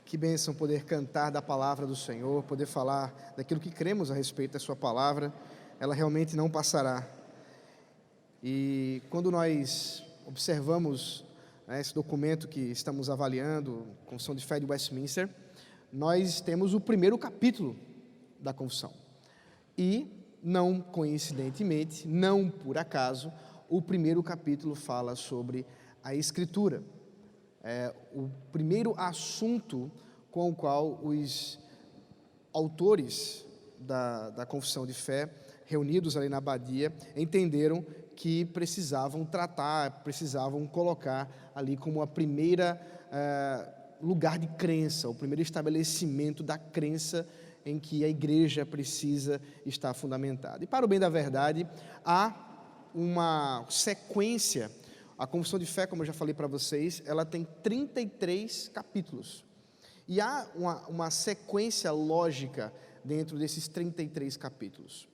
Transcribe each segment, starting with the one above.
Que bênção poder cantar da palavra do Senhor, poder falar daquilo que cremos a respeito da sua palavra. Ela realmente não passará. E quando nós observamos, esse documento que estamos avaliando, Confissão de Fé de Westminster, nós temos o primeiro capítulo da confissão. E, não coincidentemente, não por acaso, o primeiro capítulo fala sobre a Escritura. O primeiro assunto com o qual os autores da Confissão de Fé, reunidos ali na abadia, entenderam que precisavam tratar, precisavam colocar ali como a primeira lugar de crença, o primeiro estabelecimento da crença em que a igreja precisa estar fundamentada. E para o bem da verdade, há uma sequência. A Confissão de Fé, como eu já falei para vocês, ela tem 33 capítulos. E há uma sequência lógica dentro desses 33 capítulos.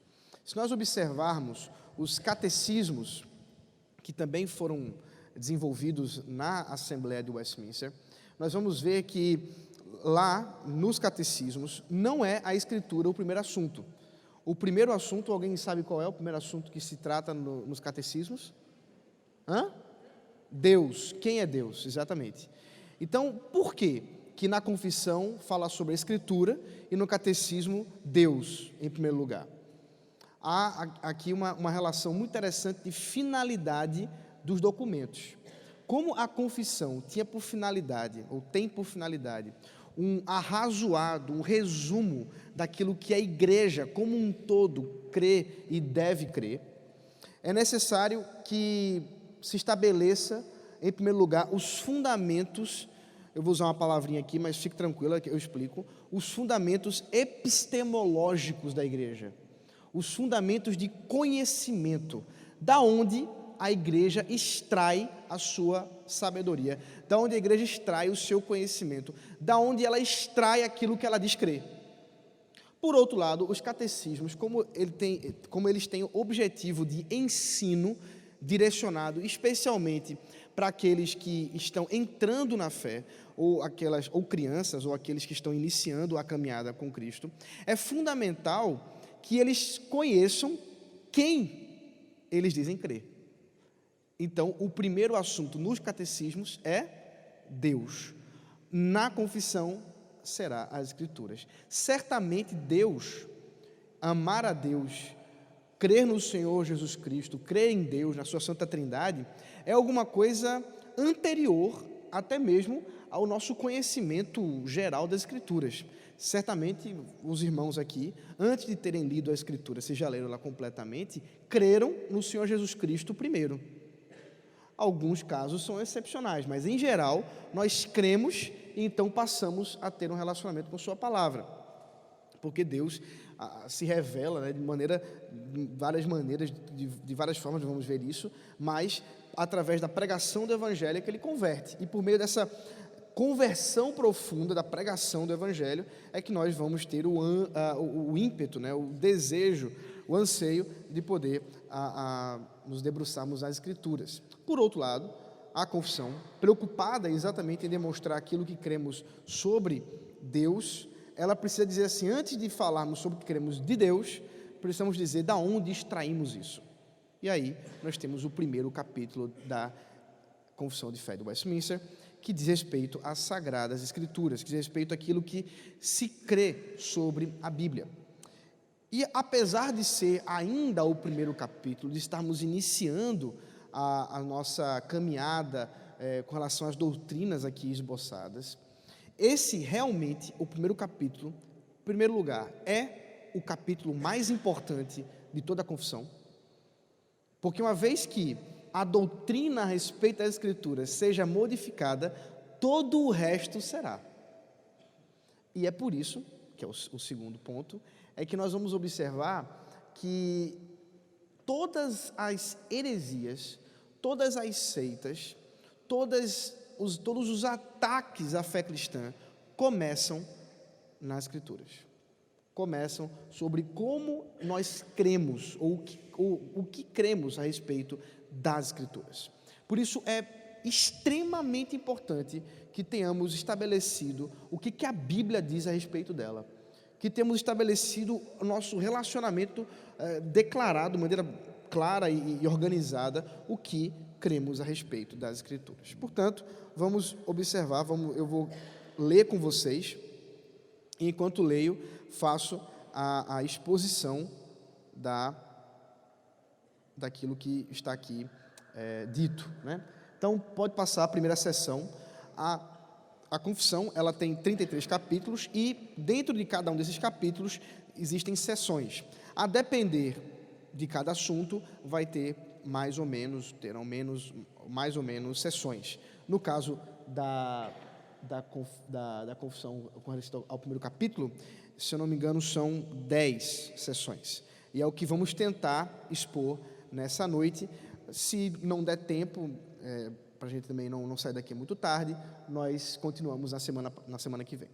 Se nós observarmos os catecismos, que também foram desenvolvidos na Assembleia de Westminster, nós vamos ver que lá nos catecismos não é a Escritura o primeiro assunto. O primeiro assunto, alguém sabe qual é o primeiro assunto que se trata nos catecismos? Deus. Quem é Deus? Exatamente. Então, por quê que na confissão fala sobre a Escritura e no catecismo Deus em primeiro lugar? Há aqui uma relação muito interessante de finalidade dos documentos. Como a confissão tinha por finalidade, ou tem por finalidade, um arrazoado, um resumo daquilo que a igreja como um todo crê e deve crer, é necessário que se estabeleça, em primeiro lugar, os fundamentos. Eu vou usar uma palavrinha aqui, mas fique tranquila que eu explico. Os fundamentos epistemológicos da igreja. Os fundamentos de conhecimento. Da onde a igreja extrai a sua sabedoria. Da onde a igreja extrai o seu conhecimento. Da onde ela extrai aquilo que ela diz crer. Por outro lado, os catecismos, como eles têm o objetivo de ensino direcionado especialmente para aqueles que estão entrando na fé, ou crianças, ou aqueles que estão iniciando a caminhada com Cristo, é fundamental que eles conheçam quem eles dizem crer. Então, o primeiro assunto nos catecismos é Deus. Na confissão será as Escrituras. Certamente Deus, amar a Deus, crer no Senhor Jesus Cristo, crer em Deus, na sua Santa Trindade, é alguma coisa anterior até mesmo ao nosso conhecimento geral das Escrituras. Certamente os irmãos aqui, antes de terem lido a Escritura, se já leram ela completamente, creram no Senhor Jesus Cristo primeiro. Alguns casos são excepcionais, mas em geral nós cremos e então passamos a ter um relacionamento com sua palavra. Porque Deus se revela, de várias maneiras, de várias formas, vamos ver isso, mas através da pregação do Evangelho é que Ele converte. E por meio dessa conversão profunda da pregação do Evangelho é que nós vamos ter o ímpeto, o desejo, o anseio de poder nos debruçarmos nas Escrituras. Por outro lado, a confissão, preocupada exatamente em demonstrar aquilo que cremos sobre Deus, ela precisa dizer assim, antes de falarmos sobre o que cremos de Deus, precisamos dizer da onde extraímos isso. E aí, nós temos o primeiro capítulo da Confissão de Fé de Westminster, que diz respeito às Sagradas Escrituras, que diz respeito àquilo que se crê sobre a Bíblia. E apesar de ser ainda o primeiro capítulo, de estarmos iniciando a nossa caminhada com relação às doutrinas aqui esboçadas, esse realmente, o primeiro capítulo, em primeiro lugar, é o capítulo mais importante de toda a confissão, porque uma vez que a doutrina a respeito das Escrituras seja modificada, todo o resto será. E é por isso, que é o segundo ponto, é que nós vamos observar que todas as heresias, todas as seitas, todos os ataques à fé cristã começam nas Escrituras. Começam sobre como nós cremos, ou o que cremos a respeito das Escrituras. Por isso é extremamente importante que tenhamos estabelecido o que a Bíblia diz a respeito dela, que temos estabelecido o nosso relacionamento declarado de maneira clara e organizada o que cremos a respeito das Escrituras. Portanto, vamos observar, eu vou ler com vocês, e enquanto leio, faço a exposição daquilo que está aqui dito, né? Então, pode passar a primeira sessão. A confissão, ela tem 33 capítulos e dentro de cada um desses capítulos existem sessões. A depender de cada assunto, vai ter terão mais ou menos sessões. No caso da confissão com relação ao primeiro capítulo, se eu não me engano, são 10 sessões. E é o que vamos tentar expor nessa noite. Se não der tempo, para a gente também não sair daqui muito tarde, nós continuamos na semana que vem.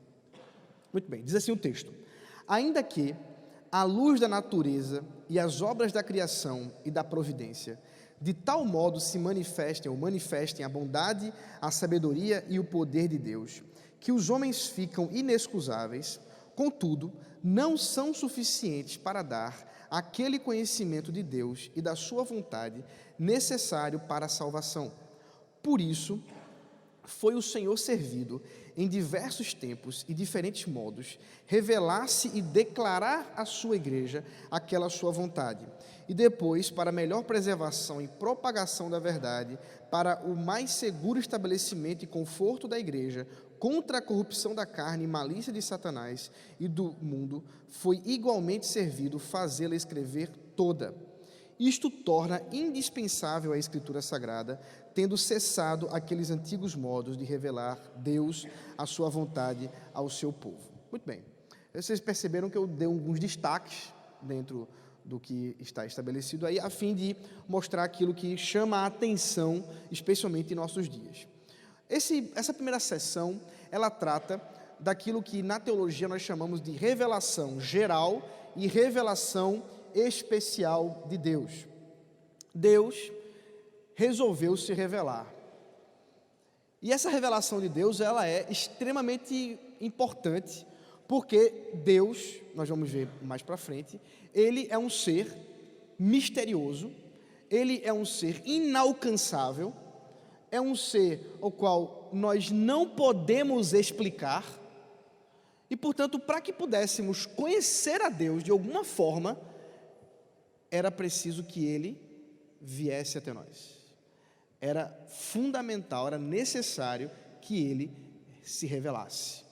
Muito bem, diz assim o texto: ainda que a luz da natureza e as obras da criação e da providência de tal modo se manifestem a bondade, a sabedoria e o poder de Deus, que os homens ficam inexcusáveis, contudo, não são suficientes para dar aquele conhecimento de Deus e da sua vontade necessário para a salvação. Por isso, foi o Senhor servido, em diversos tempos e diferentes modos, revelar-se e declarar à sua igreja aquela sua vontade. E depois, para melhor preservação e propagação da verdade, para o mais seguro estabelecimento e conforto da igreja, contra a corrupção da carne e malícia de Satanás e do mundo, foi igualmente servido fazê-la escrever toda. Isto torna indispensável a Escritura Sagrada, tendo cessado aqueles antigos modos de revelar Deus, a sua vontade ao seu povo. Muito bem, vocês perceberam que eu dei alguns destaques dentro do que está estabelecido aí, a fim de mostrar aquilo que chama a atenção, especialmente em nossos dias. Essa primeira sessão, ela trata daquilo que na teologia nós chamamos de revelação geral e revelação especial de Deus. Deus resolveu se revelar. E essa revelação de Deus, ela é extremamente importante, porque Deus, nós vamos ver mais para frente, ele é um ser misterioso, ele é um ser inalcançável, é um ser o qual nós não podemos explicar, e portanto, para que pudéssemos conhecer a Deus de alguma forma, era preciso que ele viesse até nós. Era fundamental, era necessário que ele se revelasse,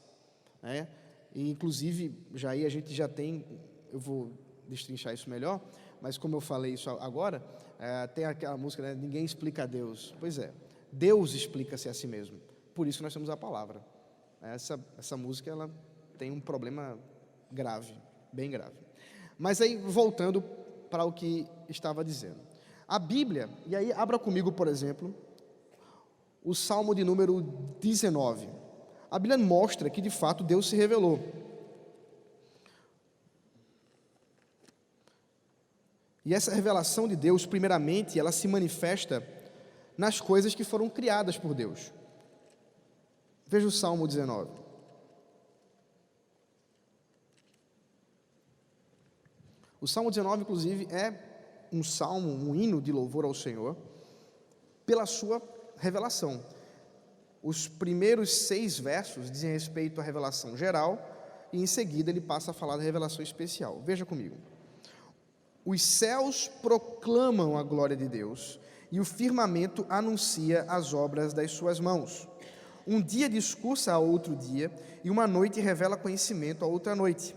né? E inclusive, a gente já tem, eu vou destrinchar isso melhor, mas como eu falei isso agora, tem aquela música, né? Ninguém explica a Deus. Pois é, Deus explica-se a si mesmo, por isso nós temos a palavra. Essa música, ela tem um problema grave, bem grave. Mas aí, voltando para o que estava dizendo, a Bíblia, e aí abra comigo, por exemplo, o Salmo de número 19, a Bíblia mostra que de fato Deus se revelou. E essa revelação de Deus, primeiramente, ela se manifesta nas coisas que foram criadas por Deus. Veja o Salmo 19. O Salmo 19, inclusive, é um salmo, um hino de louvor ao Senhor, pela sua revelação. Os primeiros 6 versos dizem respeito à revelação geral, e em seguida ele passa a falar da revelação especial. Veja comigo. Os céus proclamam a glória de Deus, e o firmamento anuncia as obras das suas mãos. Um dia discursa a outro dia, e uma noite revela conhecimento a outra noite.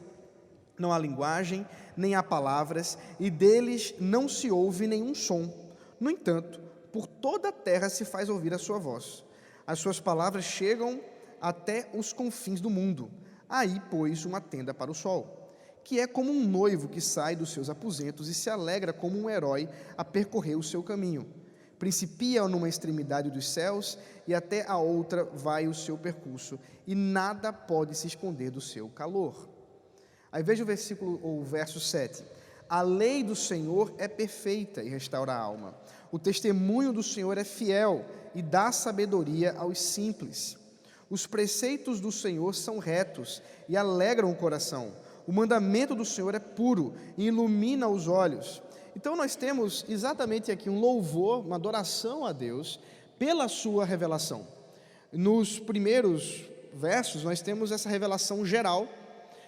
Não há linguagem, nem há palavras, e deles não se ouve nenhum som. No entanto, por toda a terra se faz ouvir a sua voz. As suas palavras chegam até os confins do mundo. Aí pôs uma tenda para o sol, que é como um noivo que sai dos seus aposentos e se alegra como um herói a percorrer o seu caminho. Principia numa extremidade dos céus e até a outra vai o seu percurso, e nada pode se esconder do seu calor. Aí veja o verso 7. A lei do Senhor é perfeita e restaura a alma. O testemunho do Senhor é fiel e dá sabedoria aos simples. Os preceitos do Senhor são retos e alegram o coração. O mandamento do Senhor é puro e ilumina os olhos. Então nós temos exatamente aqui um louvor, uma adoração a Deus pela sua revelação. Nos primeiros versos nós temos essa revelação geral,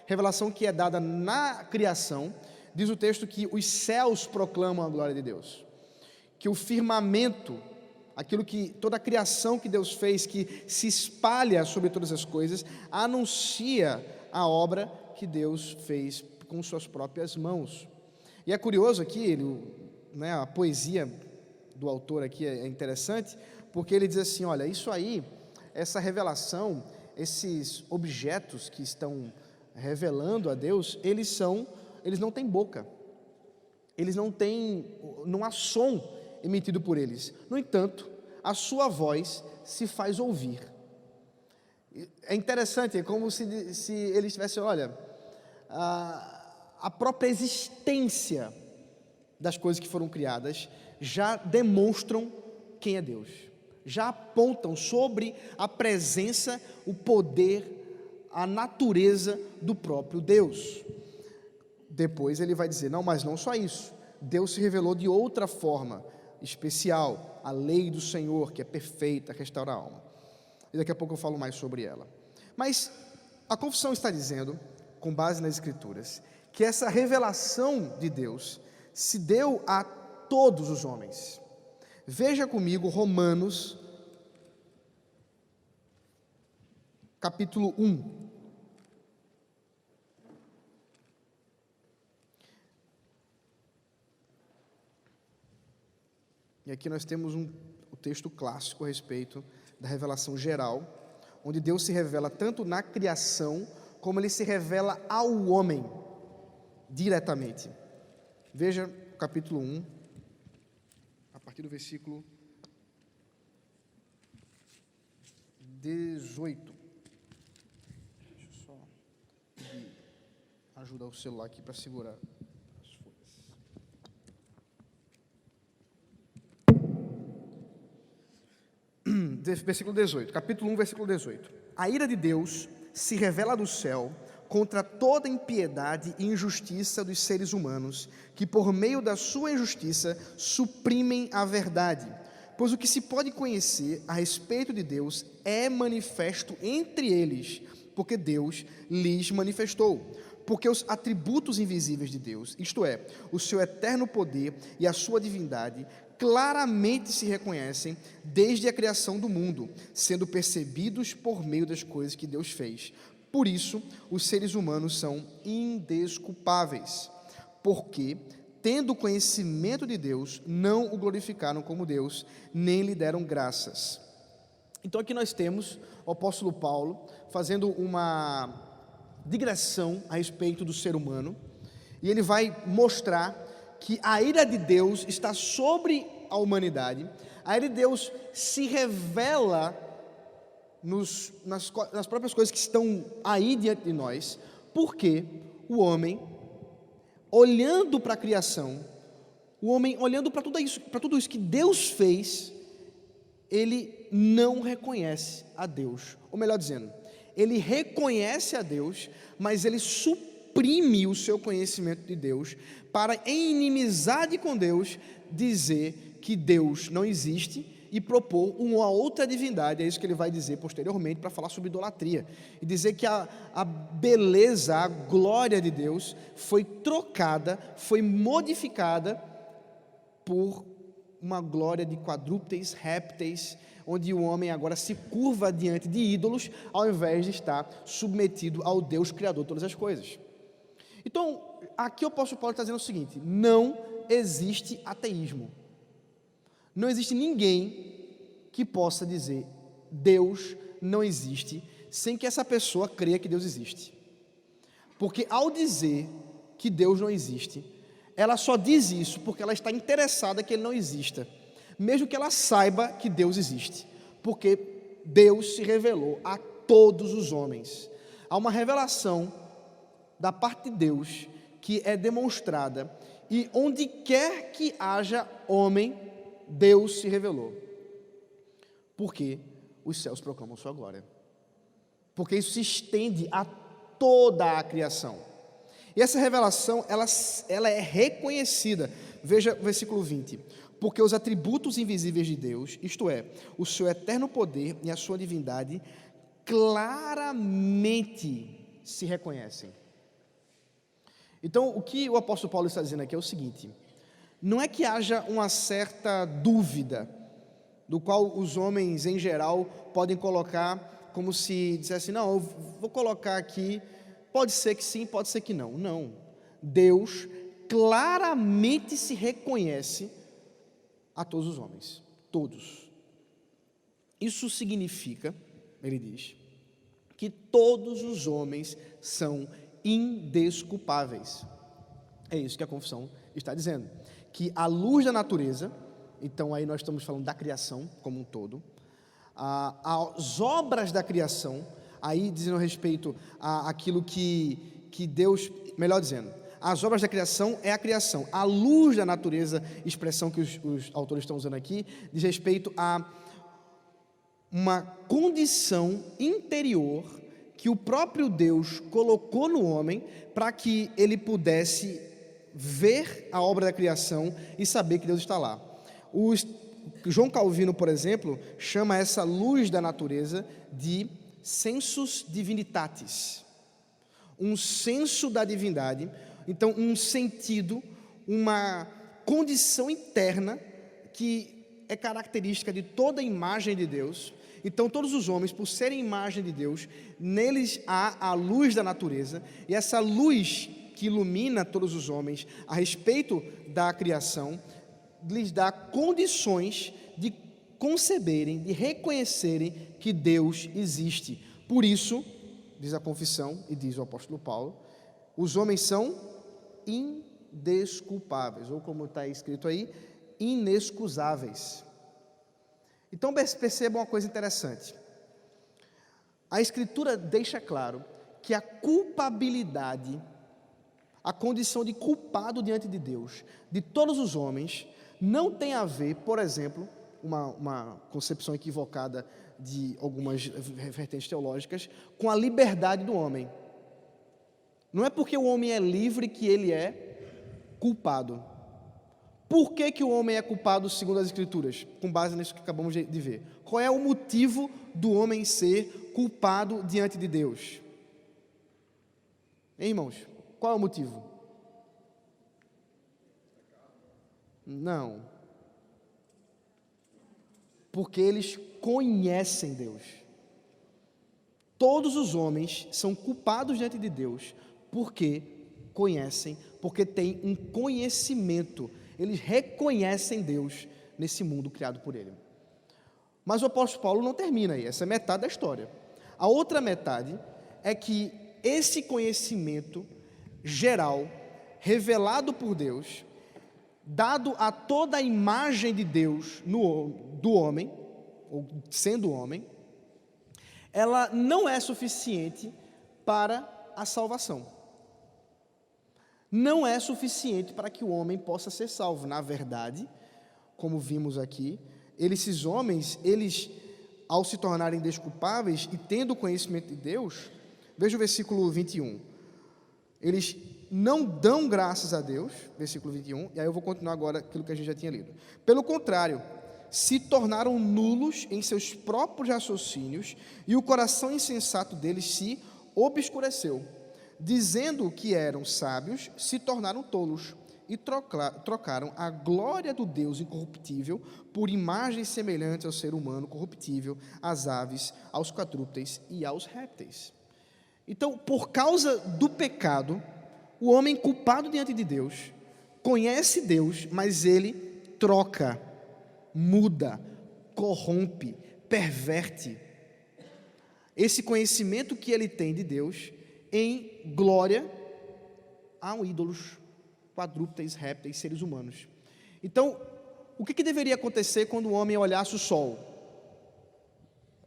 revelação que é dada na criação. Diz o texto que os céus proclamam a glória de Deus, que o firmamento, aquilo que toda a criação que Deus fez, que se espalha sobre todas as coisas, anuncia a obra que Deus fez com suas próprias mãos. E é curioso aqui, a poesia do autor aqui é interessante, porque ele diz assim, olha, isso aí, essa revelação, esses objetos que estão revelando a Deus, eles não têm boca, não há som emitido por eles. No entanto, a sua voz se faz ouvir. É interessante, é como se ele estivesse, olha, a própria existência das coisas que foram criadas já demonstram quem é Deus, já apontam sobre a presença, o poder, a natureza do próprio Deus. Depois ele vai dizer, não, mas não só isso, Deus se revelou de outra forma especial, a lei do Senhor, que é perfeita, restaura a alma. E daqui a pouco eu falo mais sobre ela. Mas a confissão está dizendo, com base nas Escrituras, que essa revelação de Deus se deu a todos os homens. Veja comigo Romanos, capítulo 1. E aqui nós temos o texto clássico a respeito da revelação geral, onde Deus se revela tanto na criação, como Ele se revela ao homem, diretamente. Veja o capítulo 1, a partir do versículo 18. Deixa eu só pedir ajuda ao celular aqui para segurar as folhas. Versículo 18, capítulo 1, versículo 18. A ira de Deus se revela do céu contra toda impiedade e injustiça dos seres humanos, que por meio da sua injustiça suprimem a verdade. Pois o que se pode conhecer a respeito de Deus é manifesto entre eles, porque Deus lhes manifestou. Porque os atributos invisíveis de Deus, isto é, o seu eterno poder e a sua divindade, claramente se reconhecem desde a criação do mundo, sendo percebidos por meio das coisas que Deus fez. Por isso, os seres humanos são indesculpáveis, porque, tendo conhecimento de Deus, não o glorificaram como Deus, nem lhe deram graças. Então aqui nós temos o apóstolo Paulo fazendo uma digressão a respeito do ser humano, e ele vai mostrar que a ira de Deus está sobre a humanidade. A ira de Deus se revela nas próprias coisas que estão aí diante de nós, porque o homem, olhando para a criação, o homem olhando para tudo isso que Deus fez, ele não reconhece a Deus, ou melhor dizendo, ele reconhece a Deus, mas ele suprime o seu conhecimento de Deus, para em inimizade com Deus, dizer que Deus não existe e propor uma outra divindade. É isso que ele vai dizer posteriormente, para falar sobre idolatria, e dizer que a beleza, a glória de Deus foi trocada, foi modificada por uma glória de quadrúpedes, répteis, onde o homem agora se curva diante de ídolos, ao invés de estar submetido ao Deus Criador de todas as coisas. Então, aqui o apóstolo Paulo está dizendo o seguinte: não existe ateísmo. Não existe ninguém que possa dizer Deus não existe, sem que essa pessoa creia que Deus existe. Porque ao dizer que Deus não existe, ela só diz isso porque ela está interessada que Ele não exista, mesmo que ela saiba que Deus existe, porque Deus se revelou a todos os homens. Há uma revelação da parte de Deus que é demonstrada, e onde quer que haja homem, Deus se revelou. Porque os céus proclamam sua glória. Porque isso se estende a toda a criação. E essa revelação, ela é reconhecida. Veja o versículo 20. Porque os atributos invisíveis de Deus, isto é, o seu eterno poder e a sua divindade, claramente se reconhecem. Então, o que o apóstolo Paulo está dizendo aqui é o seguinte: não é que haja uma certa dúvida, do qual os homens em geral podem colocar como se dissessem, não, eu vou colocar aqui, pode ser que sim, pode ser que não. Não. Deus claramente se reconhece a todos os homens, todos. Isso significa, ele diz, que todos os homens são indesculpáveis. É isso que a confissão está dizendo, que a luz da natureza, então aí nós estamos falando da criação como um todo, as obras da criação, aí dizendo respeito àquilo que Deus, melhor dizendo, as obras da criação é a criação, a luz da natureza, expressão que os autores estão usando aqui, diz respeito a uma condição interior que o próprio Deus colocou no homem para que ele pudesse ver a obra da criação e saber que Deus está lá. João Calvino, por exemplo, chama essa luz da natureza de sensus divinitatis, um senso da divindade, então um sentido, uma condição interna que é característica de toda a imagem de Deus. Então todos os homens, por serem imagem de Deus, neles há a luz da natureza, e essa luz que ilumina todos os homens a respeito da criação, lhes dá condições de conceberem, de reconhecerem que Deus existe. Por isso, diz a confissão e diz o apóstolo Paulo, os homens são indesculpáveis, ou como está escrito aí, inexcusáveis. Então percebam uma coisa interessante. A Escritura deixa claro que a culpabilidade, a condição de culpado diante de Deus, de todos os homens, não tem a ver, por exemplo, uma concepção equivocada de algumas vertentes teológicas, com a liberdade do homem. Não é porque o homem é livre que ele é culpado. Por que o homem é culpado segundo as Escrituras? Com base nisso que acabamos de ver. Qual é o motivo do homem ser culpado diante de Deus? Hein, irmãos? Qual é o motivo? Não. Porque eles conhecem Deus. Todos os homens são culpados diante de Deus porque conhecem, porque têm um conhecimento. Eles reconhecem Deus nesse mundo criado por Ele. Mas o apóstolo Paulo não termina aí, essa é metade da história. A outra metade é que esse conhecimento geral, revelado por Deus, dado a toda a imagem de Deus do homem, ou sendo homem, ela não é suficiente para a salvação. Não é suficiente para que o homem possa ser salvo. Na verdade, como vimos aqui, esses homens, ao se tornarem desculpáveis e tendo conhecimento de Deus, veja o versículo 21, eles não dão graças a Deus, versículo 21, e aí eu vou continuar agora aquilo que a gente já tinha lido. Pelo contrário, se tornaram nulos em seus próprios raciocínios e o coração insensato deles se obscureceu. Dizendo que eram sábios, se tornaram tolos e trocaram a glória do Deus incorruptível por imagens semelhantes ao ser humano corruptível, às aves, aos quadrúpedes e aos répteis. Então, por causa do pecado, o homem culpado diante de Deus conhece Deus, mas ele troca, muda, corrompe, perverte esse conhecimento que ele tem de Deus em glória a ídolos, quadrúpedes, répteis, seres humanos. Então, o que deveria acontecer quando o homem olhasse o sol?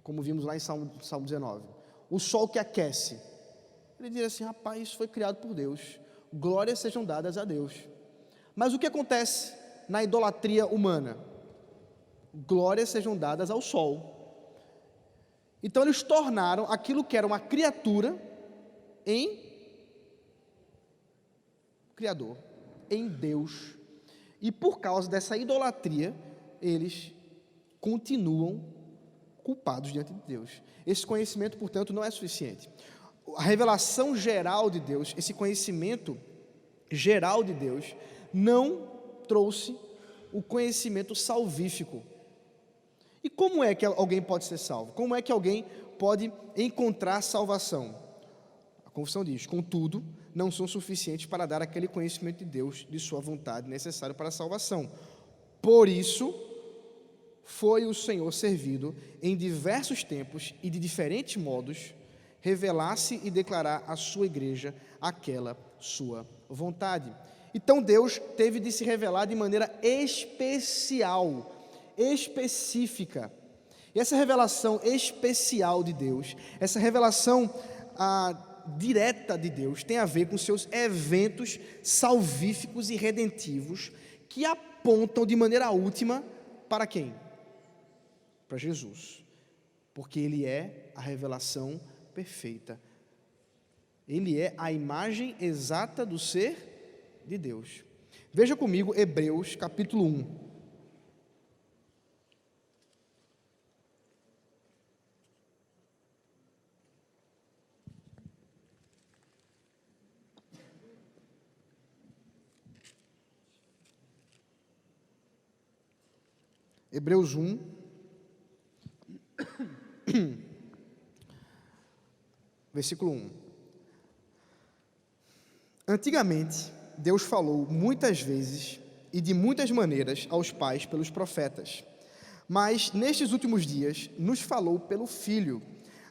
Como vimos lá em Salmo 19. O sol que aquece. Ele diria assim, rapaz, isso foi criado por Deus. Glórias sejam dadas a Deus. Mas o que acontece na idolatria humana? Glórias sejam dadas ao sol. Então eles tornaram aquilo que era uma criatura em Criador, em Deus. E por causa dessa idolatria, eles continuam culpados diante de Deus. Esse conhecimento, portanto, não é suficiente. A revelação geral de Deus, esse conhecimento geral de Deus, não trouxe o conhecimento salvífico. E como é que alguém pode ser salvo? Como é que alguém pode encontrar salvação? A confissão diz: contudo, não são suficientes para dar aquele conhecimento de Deus, de sua vontade, necessário para a salvação. Por isso, foi o Senhor servido em diversos tempos e de diferentes modos revelar-se e declarar à sua igreja aquela sua vontade. Então Deus teve de se revelar de maneira especial, específica. E essa revelação especial de Deus, essa revelação direta de Deus, tem a ver com seus eventos salvíficos e redentivos, que apontam de maneira última para quem? Para Jesus, porque Ele é a revelação perfeita. Ele é a imagem exata do ser de Deus. Veja comigo Hebreus capítulo 1. Hebreus 1, versículo 1. Antigamente, Deus falou muitas vezes e de muitas maneiras aos pais pelos profetas, mas nestes últimos dias nos falou pelo Filho,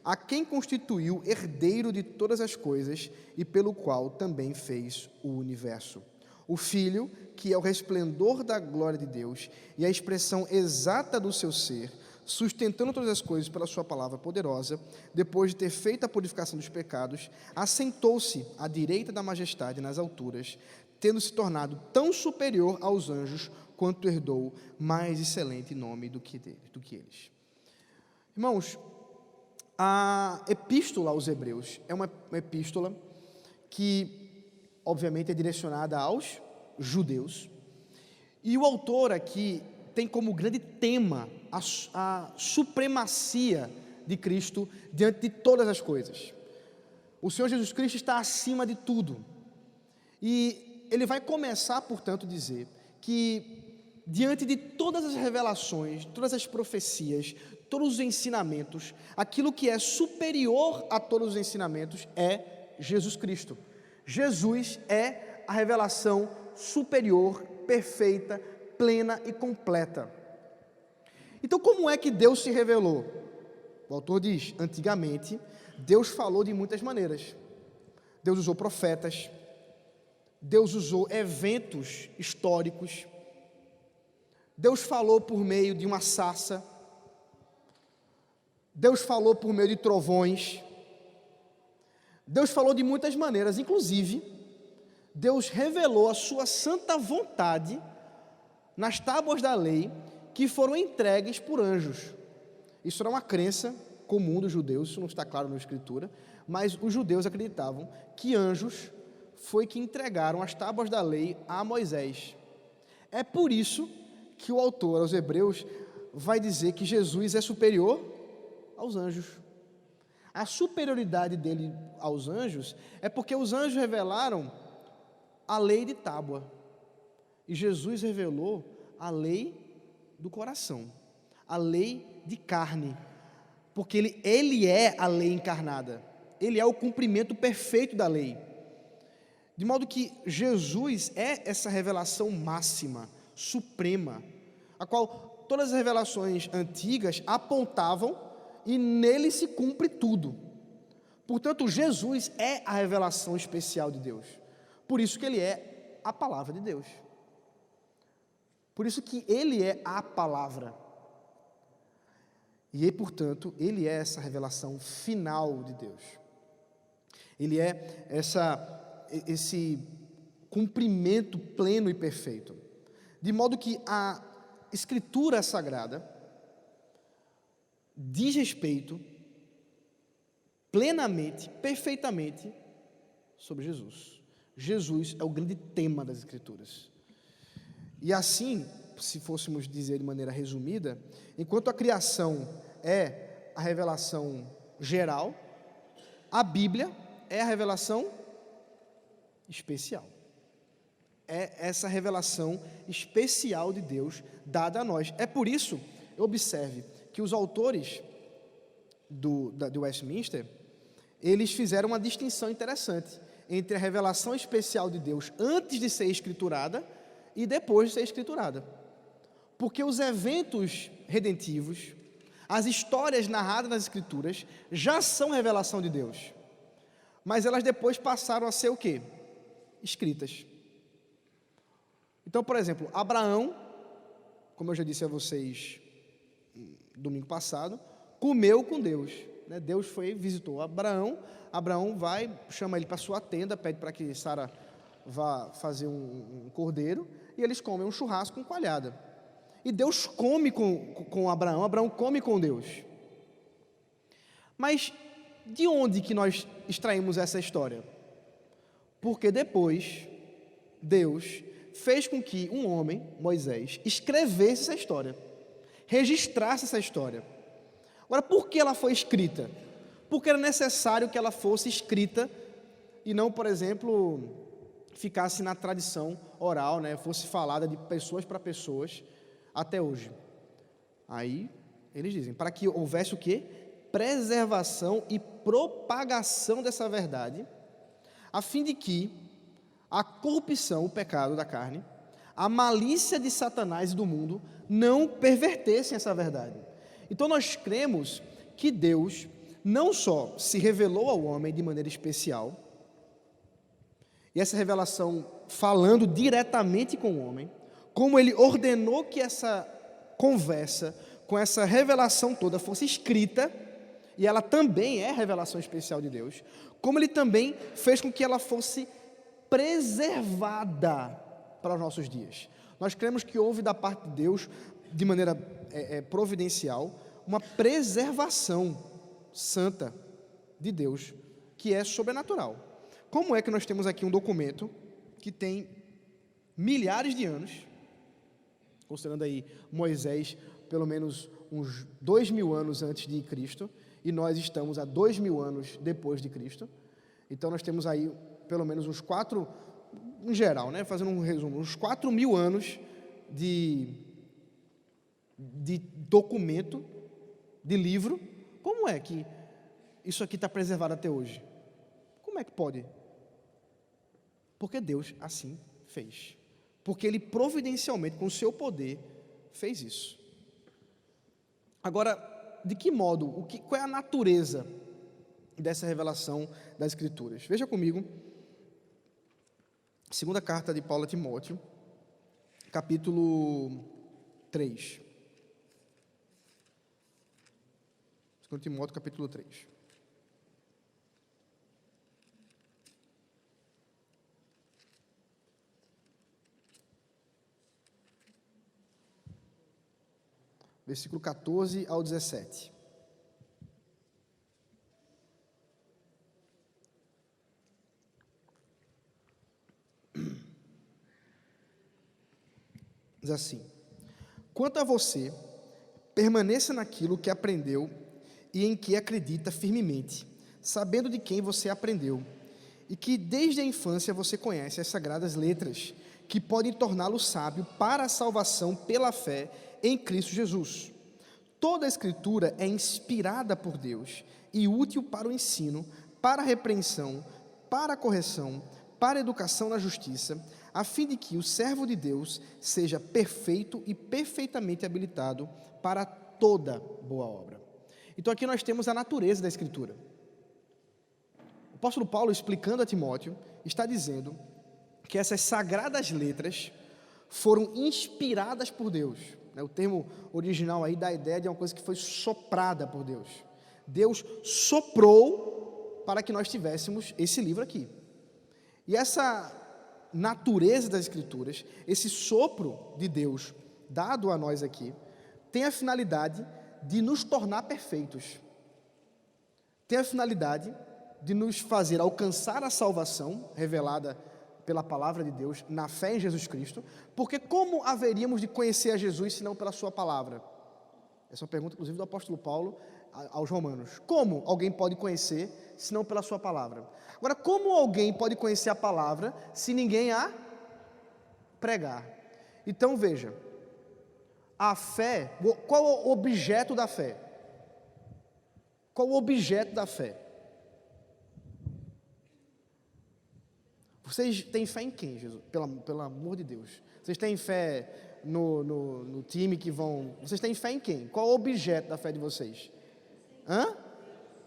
a quem constituiu herdeiro de todas as coisas e pelo qual também fez o universo. O Filho, que é o resplendor da glória de Deus e a expressão exata do seu ser, sustentando todas as coisas pela sua palavra poderosa, depois de ter feito a purificação dos pecados, assentou-se à direita da majestade nas alturas, tendo se tornado tão superior aos anjos, quanto herdou mais excelente nome do que eles. Irmãos, a epístola aos Hebreus é uma epístola que obviamente é direcionada aos judeus, e o autor aqui tem como grande tema a supremacia de Cristo diante de todas as coisas. O Senhor Jesus Cristo está acima de tudo, e ele vai começar, portanto, a dizer que diante de todas as revelações, todas as profecias, todos os ensinamentos, aquilo que é superior a todos os ensinamentos é Jesus Cristo. Jesus é a revelação superior, perfeita, plena e completa. Então, como é que Deus se revelou? O autor diz: antigamente, Deus falou de muitas maneiras. Deus usou profetas, Deus usou eventos históricos, Deus falou por meio de uma sarça, Deus falou por meio de trovões, Deus falou de muitas maneiras, inclusive, Deus revelou a sua santa vontade nas tábuas da lei que foram entregues por anjos. Isso era uma crença comum dos judeus, isso não está claro na Escritura, mas os judeus acreditavam que anjos foi que entregaram as tábuas da lei a Moisés. É por isso que o autor aos Hebreus vai dizer que Jesus é superior aos anjos. A superioridade dele aos anjos é porque os anjos revelaram a lei de tábua e Jesus revelou a lei do coração, a lei de carne, porque ele é a lei encarnada, ele é o cumprimento perfeito da lei, de modo que Jesus é essa revelação máxima, suprema, a qual todas as revelações antigas apontavam, e nele se cumpre tudo. Portanto, Jesus é a revelação especial de Deus. Por isso que ele é a palavra de Deus. Por isso que ele é a palavra. E, portanto, ele é essa revelação final de Deus. Ele é esse cumprimento pleno e perfeito. De modo que a Escritura Sagrada diz respeito plenamente, perfeitamente sobre Jesus. Jesus é o grande tema das Escrituras. E assim, se fôssemos dizer de maneira resumida, enquanto a criação é a revelação geral, a Bíblia é a revelação especial. É essa revelação especial de Deus dada a nós. É por isso, observe, que os autores do Westminster, eles fizeram uma distinção interessante entre a revelação especial de Deus antes de ser escriturada e depois de ser escriturada. Porque os eventos redentivos, as histórias narradas nas Escrituras, já são revelação de Deus. Mas elas depois passaram a ser o quê? Escritas. Então, por exemplo, Abraão, como eu já disse a vocês domingo passado, comeu com Deus. Deus visitou Abraão, Abraão vai, chama ele para sua tenda, pede para que Sara vá fazer um cordeiro, e eles comem um churrasco com coalhada. E Deus come com Abraão, Abraão come com Deus. Mas de onde que nós extraímos essa história? Porque depois Deus fez com que um homem, Moisés, escrevesse essa história, registrasse essa história. Agora, por que ela foi escrita? Porque era necessário que ela fosse escrita e não, por exemplo, ficasse na tradição oral, fosse falada de pessoas para pessoas até hoje. Aí, eles dizem, para que houvesse o quê? Preservação e propagação dessa verdade, a fim de que a corrupção, o pecado da carne, a malícia de Satanás e do mundo não pervertessem essa verdade. Então nós cremos que Deus não só se revelou ao homem de maneira especial, e essa revelação falando diretamente com o homem, como ele ordenou que essa conversa, com essa revelação toda fosse escrita, e ela também é revelação especial de Deus, como ele também fez com que ela fosse preservada para os nossos dias. Nós cremos que houve da parte de Deus, de maneira providencial, uma preservação santa de Deus, que é sobrenatural. Como é que nós temos aqui um documento que tem milhares de anos, considerando aí Moisés, pelo menos uns 2000 anos antes de Cristo, e nós estamos a 2000 anos depois de Cristo. Então nós temos aí pelo menos uns 4, em geral, fazendo um resumo, uns 4000 anos de documento, de livro. Como é que isso aqui está preservado até hoje? Como é que pode? Porque Deus assim fez. Porque Ele providencialmente, com o seu poder, fez isso. Agora, de que modo, qual é a natureza dessa revelação das Escrituras? Veja comigo, segunda carta de Paulo a Timóteo, capítulo 3. 2 Timóteo, capítulo 3. Versículo 14 ao 17. Diz assim: quanto a você, permaneça naquilo que aprendeu e em que acredita firmemente, sabendo de quem você aprendeu, e que desde a infância você conhece as sagradas letras, que podem torná-lo sábio para a salvação pela fé em Cristo Jesus. Toda a Escritura é inspirada por Deus e útil para o ensino, para a repreensão, para a correção, para a educação na justiça, a fim de que o servo de Deus seja perfeito e perfeitamente habilitado para toda boa obra. Então aqui nós temos a natureza da Escritura. O apóstolo Paulo, explicando a Timóteo, está dizendo que essas sagradas letras foram inspiradas por Deus. O termo original aí dá a ideia de uma coisa que foi soprada por Deus. Deus soprou para que nós tivéssemos esse livro aqui. E essa natureza das Escrituras, esse sopro de Deus dado a nós aqui, tem a finalidade de nos tornar perfeitos. Tem a finalidade de nos fazer alcançar a salvação revelada pela palavra de Deus, na fé em Jesus Cristo, porque como haveríamos de conhecer a Jesus senão pela sua palavra? Essa é uma pergunta, inclusive, do apóstolo Paulo aos romanos. Como alguém pode conhecer senão pela sua palavra? Agora, como alguém pode conhecer a palavra se ninguém a pregar? Então, veja, a fé, qual é o objeto da fé? Qual o objeto da fé? Vocês têm fé em quem, Jesus? Pelo amor de Deus. Vocês têm fé no time que vão... Vocês têm fé em quem? Qual o objeto da fé de vocês?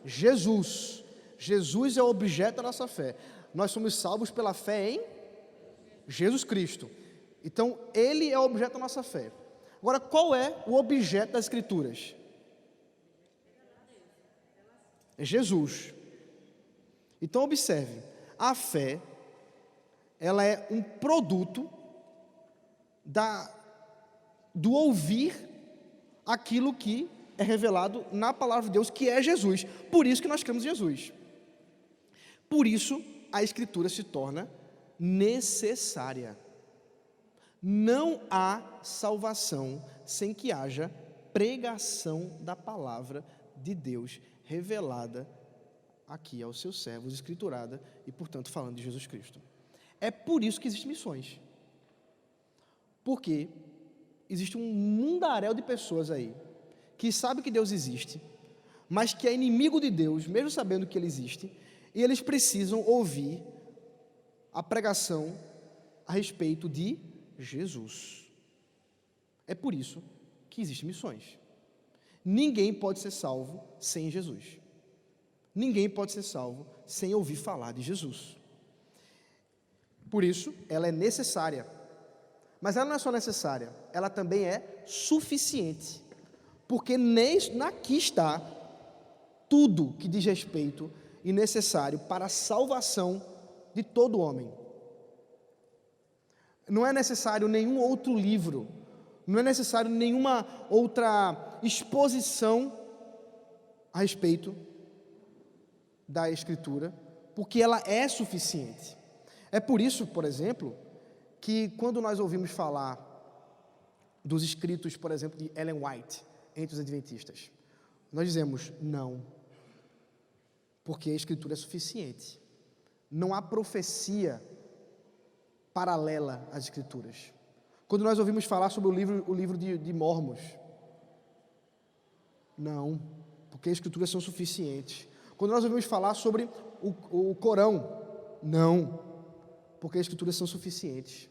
Jesus. Jesus é o objeto da nossa fé. Nós somos salvos pela fé em Jesus Cristo. Então, Ele é o objeto da nossa fé. Agora, qual é o objeto das Escrituras? É Jesus. Então, observe. A fé, ela é um produto do ouvir aquilo que é revelado na palavra de Deus, que é Jesus. Por isso que nós cremos em Jesus. Por isso, a Escritura se torna necessária. Não há salvação sem que haja pregação da palavra de Deus revelada aqui aos seus servos, escriturada e, portanto, falando de Jesus Cristo. É por isso que existem missões. Porque existe um mundaréu de pessoas aí que sabe que Deus existe, mas que é inimigo de Deus, mesmo sabendo que Ele existe, e eles precisam ouvir a pregação a respeito de Jesus. É por isso que existem missões. Ninguém pode ser salvo sem Jesus. Ninguém pode ser salvo sem ouvir falar de Jesus. Por isso, ela é necessária. Mas ela não é só necessária, ela também é suficiente. Porque aqui está tudo que diz respeito e necessário para a salvação de todo homem. Não é necessário nenhum outro livro, não é necessário nenhuma outra exposição a respeito da Escritura, porque ela é suficiente. É por isso, por exemplo, que quando nós ouvimos falar dos escritos, por exemplo, de Ellen White, entre os adventistas, nós dizemos não, porque a Escritura é suficiente. Não há profecia paralela às Escrituras. Quando nós ouvimos falar sobre o livro de Mormons, não, porque as Escrituras são suficientes. Quando nós ouvimos falar sobre o Corão, não, porque as Escrituras são suficientes.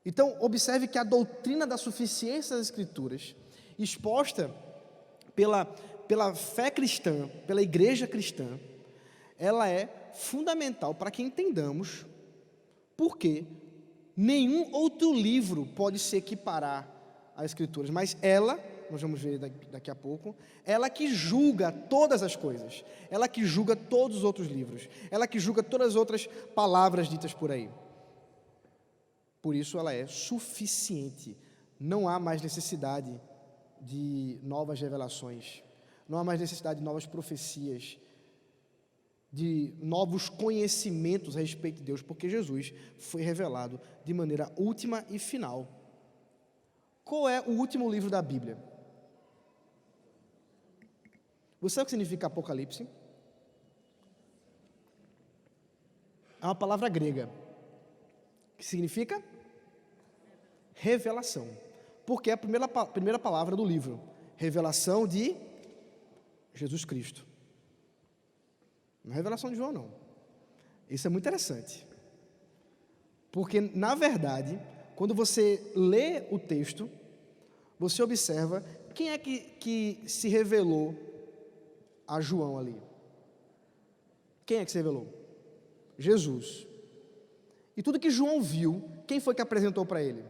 Então, observe que a doutrina da suficiência das Escrituras, exposta pela fé cristã, pela igreja cristã, ela é fundamental para que entendamos por que nenhum outro livro pode se equiparar às Escrituras, mas ela, nós vamos ver daqui a pouco, ela que julga todas as coisas, ela que julga todos os outros livros, ela que julga todas as outras palavras ditas por aí. Por isso ela é suficiente, não há mais necessidade de novas revelações, não há mais necessidade de novas profecias, de novos conhecimentos a respeito de Deus, porque Jesus foi revelado de maneira última e final. Qual é o último livro da Bíblia? Você sabe o que significa Apocalipse? É uma palavra grega, que significa revelação, porque é a primeira palavra do livro, revelação de Jesus Cristo. Não é revelação de João, não. Isso é muito interessante, porque, na verdade, quando você lê o texto, você observa quem é que se revelou a João ali. Quem é que se revelou? Jesus. E tudo que João viu, quem foi que apresentou para ele?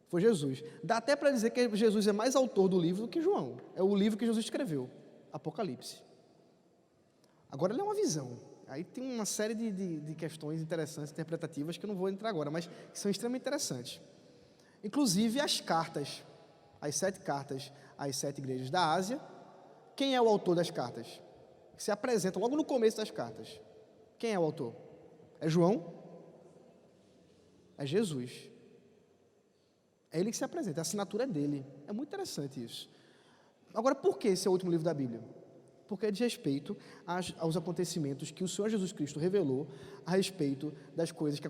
Foi Jesus. Dá até para dizer que Jesus é mais autor do livro do que João. É o livro que Jesus escreveu, Apocalipse. Agora ele é uma visão, Aí tem uma série de questões interessantes, interpretativas, que eu não vou entrar agora, mas que são extremamente interessantes. Inclusive as cartas, as 7 cartas às 7 igrejas da Ásia. Quem é o autor das cartas? Que se apresenta logo no começo das cartas. Quem é o autor? É João? É Jesus. É ele que se apresenta, a assinatura é dele. É muito interessante isso. Agora, por que esse é o último livro da Bíblia? Porque diz respeito aos acontecimentos que o Senhor Jesus Cristo revelou a respeito das coisas que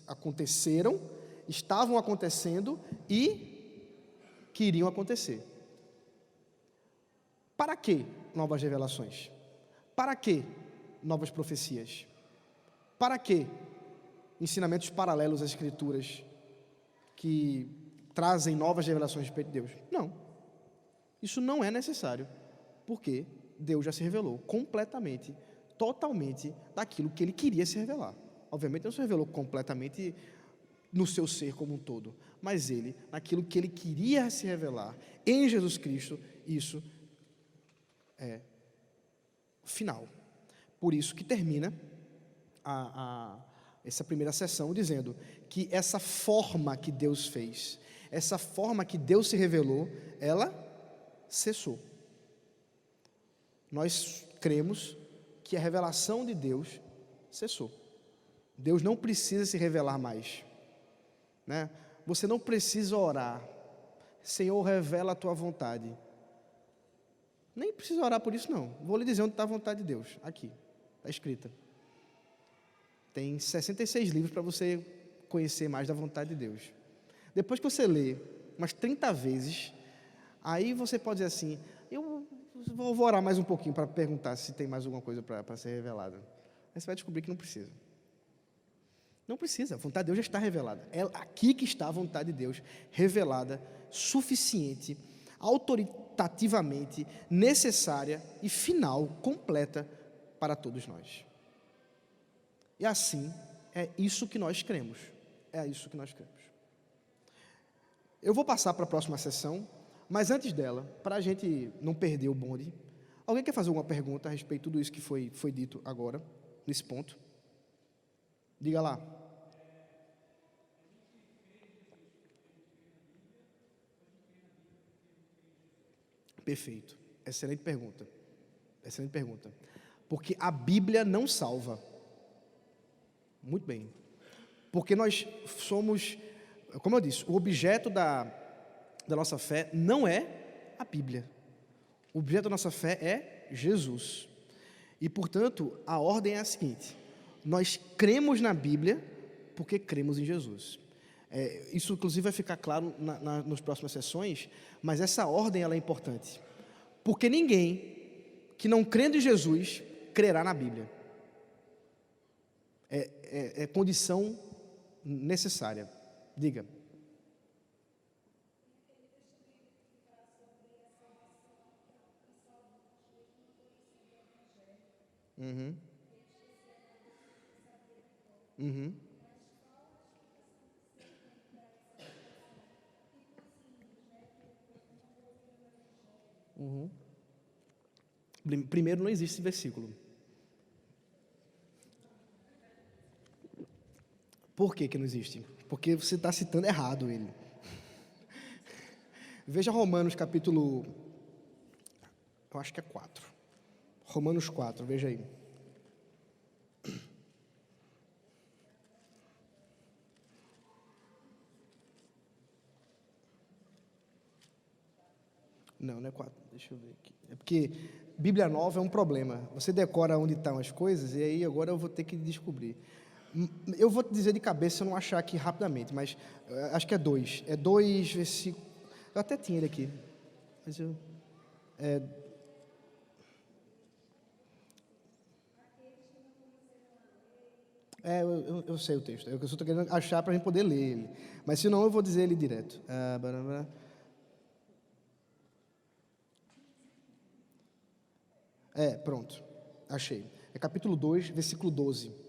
aconteceram, estavam acontecendo e que iriam acontecer. Para que novas revelações? Para que novas profecias? Para que ensinamentos paralelos às Escrituras que trazem novas revelações a respeito de Deus? Não. Isso não é necessário, porque Deus já se revelou completamente, totalmente daquilo que Ele queria se revelar. Obviamente não se revelou completamente no seu ser como um todo, mas Ele, naquilo que Ele queria se revelar em Jesus Cristo, isso é o final. Por isso que termina essa primeira sessão dizendo que essa forma que Deus fez, essa forma que Deus se revelou, ela cessou. Nós cremos que a revelação de Deus cessou. Deus não precisa se revelar mais, né? Você não precisa orar, Senhor, revela a tua vontade. Nem precisa orar por isso, não. Vou lhe dizer onde está a vontade de Deus. Aqui, está escrita. Tem 66 livros para você conhecer mais da vontade de Deus. Depois que você lê umas 30 vezes, aí você pode dizer assim, eu vou orar mais um pouquinho para perguntar se tem mais alguma coisa para ser revelada. Aí você vai descobrir que não precisa. Não precisa, a vontade de Deus já está revelada. É aqui que está a vontade de Deus, revelada, suficiente, autoritativamente, necessária e final, completa para todos nós. E assim, é isso que nós cremos. É isso que nós cremos. Eu vou passar para a próxima sessão, mas antes dela, para a gente não perder o bonde, alguém quer fazer alguma pergunta a respeito de tudo isso que foi dito agora, nesse ponto? Diga lá. Perfeito. Excelente pergunta. Excelente pergunta. Porque a Bíblia não salva. Muito bem. Porque nós somos, como eu disse, o objeto da nossa fé não é a Bíblia. O objeto da nossa fé é Jesus. E, portanto, a ordem é a seguinte: nós cremos na Bíblia porque cremos em Jesus. Isso, inclusive, vai ficar claro nas próximas sessões, mas essa ordem ela é importante. Porque ninguém que não crendo em Jesus crerá na Bíblia. É condição necessária. Diga. Uhum. Uhum. Uhum. Primeiro, não existe esse versículo. Por que não existe? Porque você está citando errado ele. Veja Romanos capítulo, eu acho que é 4. Romanos 4, veja aí. Não é 4, deixa eu ver aqui. É porque Bíblia Nova é um problema. Você decora onde estão as coisas e aí agora eu vou ter que descobrir. Eu vou te dizer de cabeça se eu não achar aqui rapidamente, mas acho que é 2. É 2 versículos. Eu até tinha ele aqui, mas eu... Eu sei o texto. Eu só estou querendo achar para a gente poder ler ele. Mas se não, eu vou dizer ele direto. Pronto. Achei. É capítulo 2, versículo 12.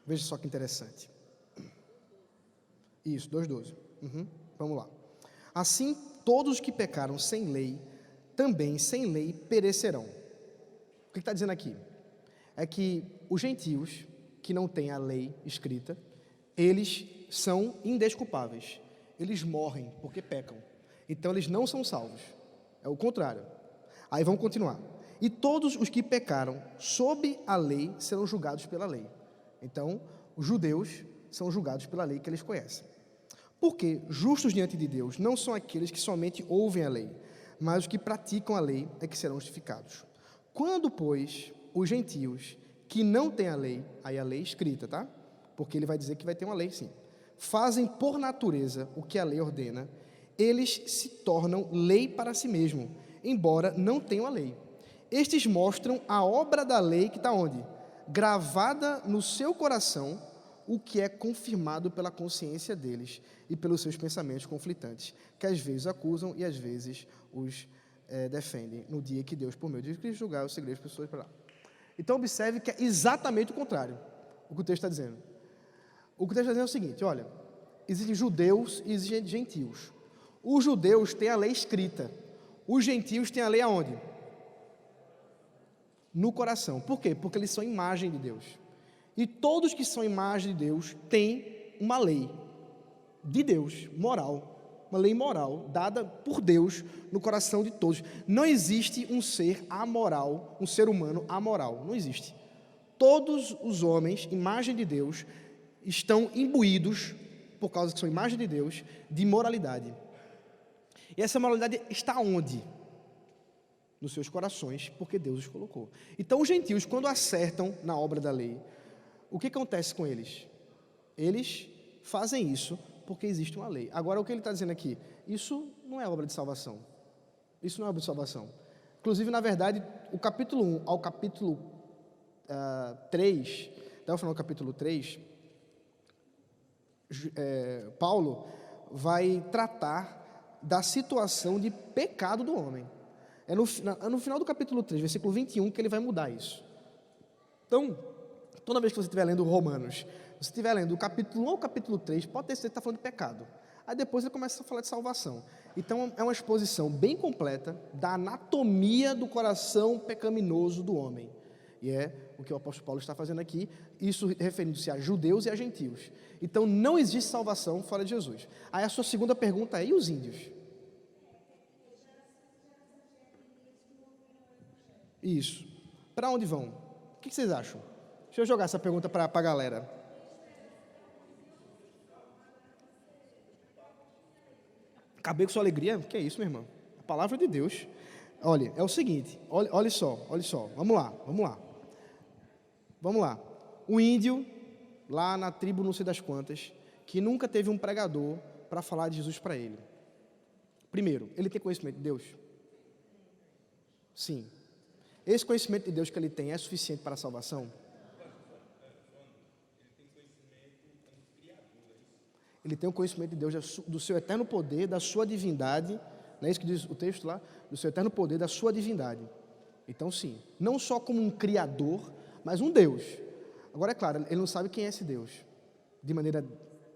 Veja só que interessante. Isso, 2:12. Vamos lá. Assim, todos que pecaram sem lei também sem lei perecerão. O que está dizendo aqui? É que os gentios, que não têm a lei escrita, eles são indesculpáveis. Eles morrem porque pecam. Então eles não são salvos. É o contrário. Aí vamos continuar. E todos os que pecaram sob a lei serão julgados pela lei. Então, os judeus são julgados pela lei que eles conhecem. Porque justos diante de Deus não são aqueles que somente ouvem a lei, mas os que praticam a lei é que serão justificados. Quando, pois, os gentios que não têm a lei, aí a lei escrita, tá? Porque ele vai dizer que vai ter uma lei, sim. Fazem por natureza o que a lei ordena, eles se tornam lei para si mesmo, embora não tenham a lei. Estes mostram a obra da lei que está onde? Gravada no seu coração, o que é confirmado pela consciência deles e pelos seus pensamentos conflitantes, que às vezes acusam e às vezes os defendem, no dia que Deus, por meio de Cristo, julgar os segredos das pessoas para lá. Então, observe que é exatamente o contrário, o que o texto está dizendo. O que o texto está dizendo é o seguinte, olha, existem judeus e existem gentios. Os judeus têm a lei escrita, os gentios têm a lei aonde? No coração. Por quê? Porque eles são imagem de Deus. E todos que são imagem de Deus têm uma lei de Deus, moral, uma lei moral dada por Deus no coração de todos. Não existe um ser amoral, um ser humano amoral, não existe. Todos os homens, imagem de Deus, estão imbuídos, por causa que são imagem de Deus, de moralidade. E essa moralidade está onde? Nos seus corações, porque Deus os colocou. Então os gentios, quando acertam na obra da lei, o que acontece com eles? Eles fazem isso porque existe uma lei. Agora, o que ele está dizendo aqui? Isso não é obra de salvação. Isso não é obra de salvação. Inclusive, na verdade, o capítulo 1 ao capítulo 3, até o final do capítulo 3, Paulo vai tratar da situação de pecado do homem. É no final do capítulo 3, versículo 21, que ele vai mudar isso. Então, toda vez que você estiver lendo Romanos, você estiver lendo o capítulo 1 ao capítulo 3, pode ter certeza que está falando de pecado. Aí depois ele começa a falar de salvação. Então, é uma exposição bem completa da anatomia do coração pecaminoso do homem. E é o que o apóstolo Paulo está fazendo aqui, isso referindo-se a judeus e a gentios. Então, não existe salvação fora de Jesus. Aí a sua segunda pergunta é, e os índios? Isso. Para onde vão? O que vocês acham? Deixa eu jogar essa pergunta para a galera. Acabei com sua alegria? Que é isso, meu irmão? A palavra de Deus. Olha, é o seguinte, olha só. Vamos lá. O índio, lá na tribo não sei das quantas, que nunca teve um pregador para falar de Jesus para ele. Primeiro, ele tem conhecimento de Deus? Sim. Esse conhecimento de Deus que ele tem é suficiente para a salvação? Ele tem o conhecimento de Deus, do seu eterno poder, da sua divindade, não é isso que diz o texto lá? Do seu eterno poder, da sua divindade. Então sim, não só como um criador, mas um Deus. Agora é claro, ele não sabe quem é esse Deus, de maneira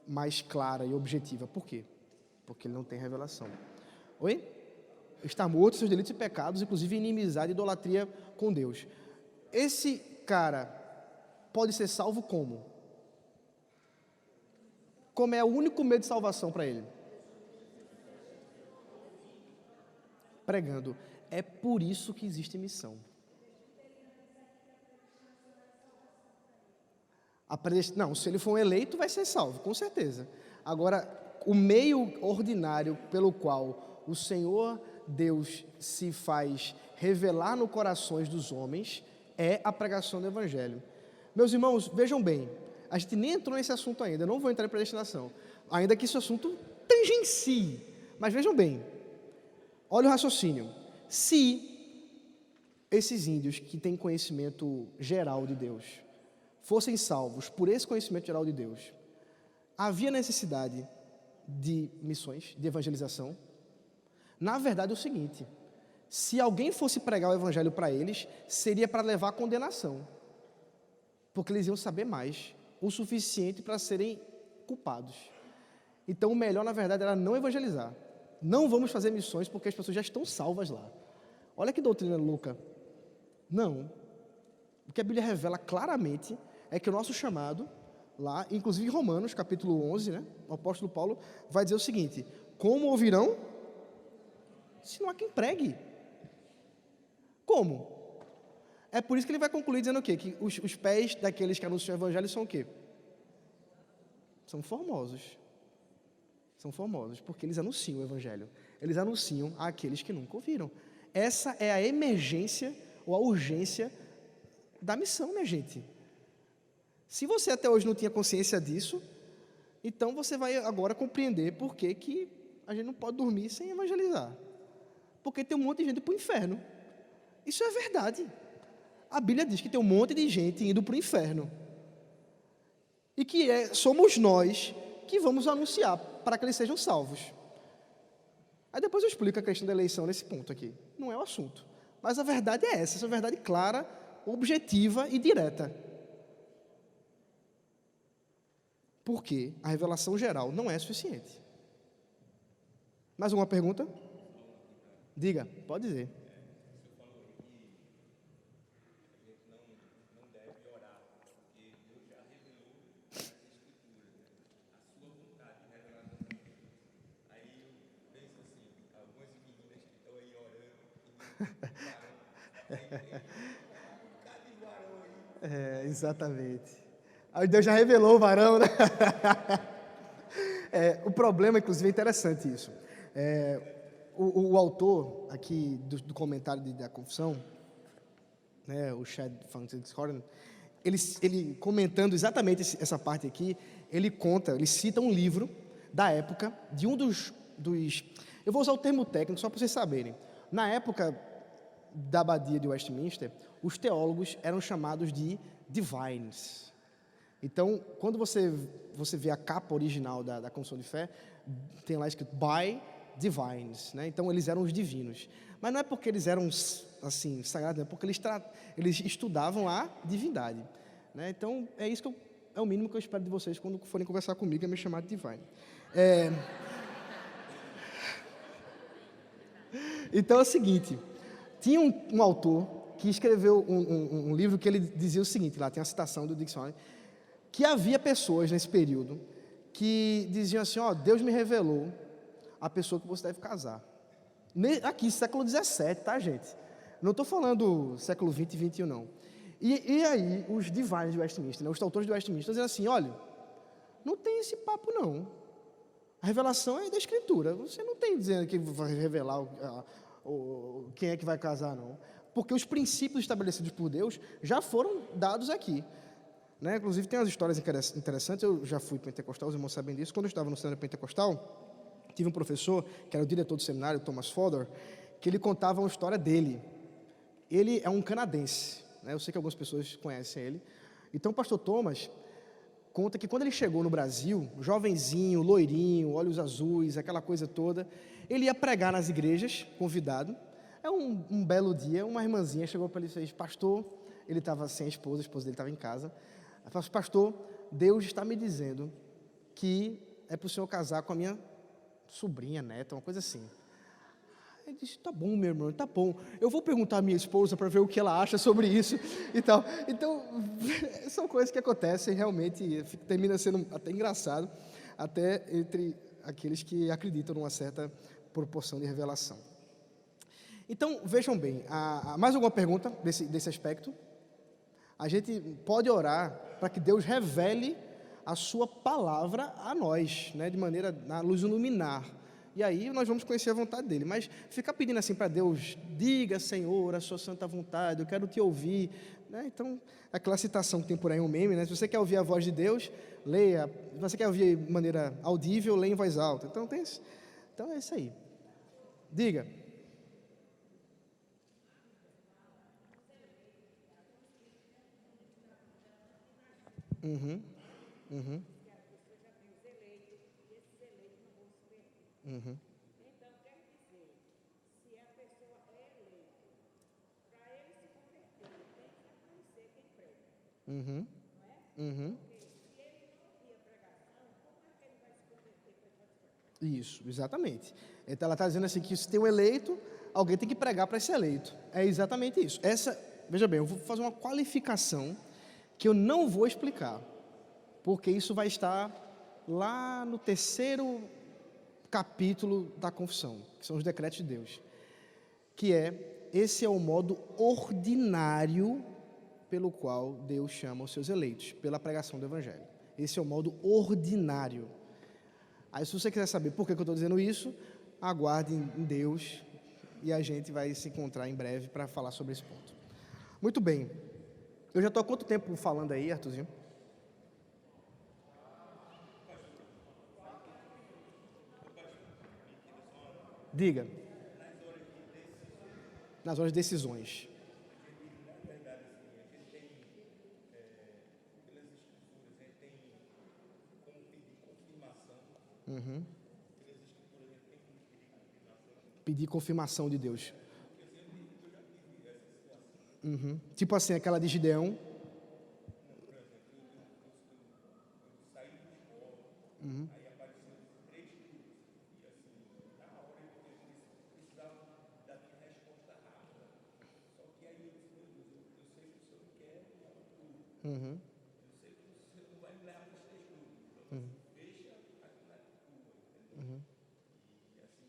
mais clara e objetiva. Por quê? Porque ele não tem revelação. Oi? Está morto seus delitos e pecados, inclusive inimizade e idolatria com Deus. Esse cara pode ser salvo como? Como é o único meio de salvação para ele? Pregando. É por isso que existe missão. Não, se ele for um eleito, vai ser salvo, com certeza. Agora, o meio ordinário pelo qual o Senhor Deus se faz revelar no corações dos homens é a pregação do Evangelho. Meus irmãos, vejam bem, a gente nem entrou nesse assunto ainda, eu não vou entrar em predestinação, ainda que esse assunto tangencie, mas vejam bem, olha o raciocínio. Se esses índios que têm conhecimento geral de Deus fossem salvos por esse conhecimento geral de Deus, havia necessidade de missões, de evangelização? Na verdade é o seguinte, se alguém fosse pregar o evangelho para eles, seria para levar a condenação, porque eles iam saber mais, o suficiente para serem culpados. Então o melhor na verdade era não evangelizar, não vamos fazer missões porque as pessoas já estão salvas lá. Olha que doutrina louca. Não. O que a Bíblia revela claramente é que o nosso chamado, lá, inclusive em Romanos, capítulo 11, né, o apóstolo Paulo vai dizer o seguinte: como ouvirão se não há quem pregue? Como? É por isso que ele vai concluir dizendo o quê? Que os pés daqueles que anunciam o evangelho são o quê? São formosos. São formosos, porque eles anunciam o evangelho. Eles anunciam àqueles que nunca ouviram. Essa é a emergência ou a urgência da missão, minha gente. Se você até hoje não tinha consciência disso, então você vai agora compreender por que a gente não pode dormir sem evangelizar. Porque tem um monte de gente para o inferno. Isso é verdade. A Bíblia diz que tem um monte de gente indo para o inferno. E que somos nós que vamos anunciar para que eles sejam salvos. Aí depois eu explico a questão da eleição nesse ponto aqui. Não é o assunto. Mas a verdade é essa verdade clara, objetiva e direta. Porque a revelação geral não é suficiente. Mais uma pergunta? Diga, pode dizer. Exatamente. Aí Deus já revelou o varão, né? O problema, inclusive, é interessante isso. O autor aqui do comentário da confissão, né, o Chad Van Horn, ele comentando exatamente essa parte aqui, ele cita um livro da época de um dos eu vou usar o termo técnico só para vocês saberem. Na época da abadia de Westminster, os teólogos eram chamados de divines. Então, quando você vê a capa original da Confissão de Fé, tem lá escrito by divines, né? Então eles eram os divinos. Mas não é porque eles eram assim sagrados, é porque eles estudavam a divindade, né? Então é isso é o mínimo que eu espero de vocês quando forem conversar comigo, é me chamar de divine. Então é o seguinte, tinha um autor que escreveu um livro que ele dizia o seguinte, lá tem a citação do dicionário, que havia pessoas nesse período que diziam assim, Deus me revelou a pessoa que você deve casar. Aqui, século XVII, tá, gente? Não estou falando século XX e XXI, não. E aí, os divines de Westminster, né, os autores de Westminster, dizendo assim, olha, não tem esse papo, não. A revelação é da Escritura. Você não tem dizendo que vai revelar quem é que vai casar, não. Porque os princípios estabelecidos por Deus já foram dados aqui. Né? Inclusive, tem umas histórias interessantes. Eu já fui pentecostal, os irmãos sabem disso. Quando eu estava no seminário pentecostal, tive um professor, que era o diretor do seminário, Thomas Fodor, que ele contava uma história dele. Ele é um canadense, né? Eu sei que algumas pessoas conhecem ele. Então, o pastor Thomas conta que quando ele chegou no Brasil, jovenzinho, loirinho, olhos azuis, aquela coisa toda, ele ia pregar nas igrejas, convidado. Um belo dia, uma irmãzinha chegou para ele e disse, pastor, ele estava sem a esposa dele estava em casa. Ela falou, pastor, Deus está me dizendo que é para o senhor casar com a minha sobrinha, neta, uma coisa assim. Ele disse, tá bom, meu irmão, tá bom. Eu vou perguntar à minha esposa para ver o que ela acha sobre isso e tal. Então, são coisas que acontecem, realmente, termina sendo até engraçado, até entre aqueles que acreditam numa certa proporção de revelação. Então, vejam bem, mais alguma pergunta desse aspecto? A gente pode orar para que Deus revele a sua palavra a nós, né, de maneira a nos iluminar. E aí nós vamos conhecer a vontade dele. Mas ficar pedindo assim para Deus, diga, Senhor, a sua santa vontade, eu quero te ouvir. Né? Então, aquela citação que tem por aí, um meme, né? Se você quer ouvir a voz de Deus, leia. Se você quer ouvir de maneira audível, leia em voz alta. Então, então é isso aí. Diga. Uhum. Uhum. Uhum. Então, quer dizer, se a pessoa é eleita, para ele se converter, tem que conhecer quem prega, Uhum. não é? Uhum. Porque se ele não ouvir a pregação, como é que ele vai se converter para Jesus? Isso, exatamente. Então ela está dizendo assim que se tem um eleito, alguém tem que pregar para ser eleito. É exatamente isso. Veja bem, eu vou fazer uma qualificação que eu não vou explicar, porque isso vai estar lá no 3º capítulo da confissão, que são os decretos de Deus, que esse é o modo ordinário pelo qual Deus chama os seus eleitos, pela pregação do Evangelho. Esse é o modo ordinário. Aí, se você quiser saber por que eu estou dizendo isso, aguarde em Deus e a gente vai se encontrar em breve para falar sobre esse ponto. Muito bem. Eu já estou há quanto tempo falando aí, Arthurzinho? Diga. Nas horas de decisões. Pedir confirmação de Deus. Tipo assim, aquela de Gideão.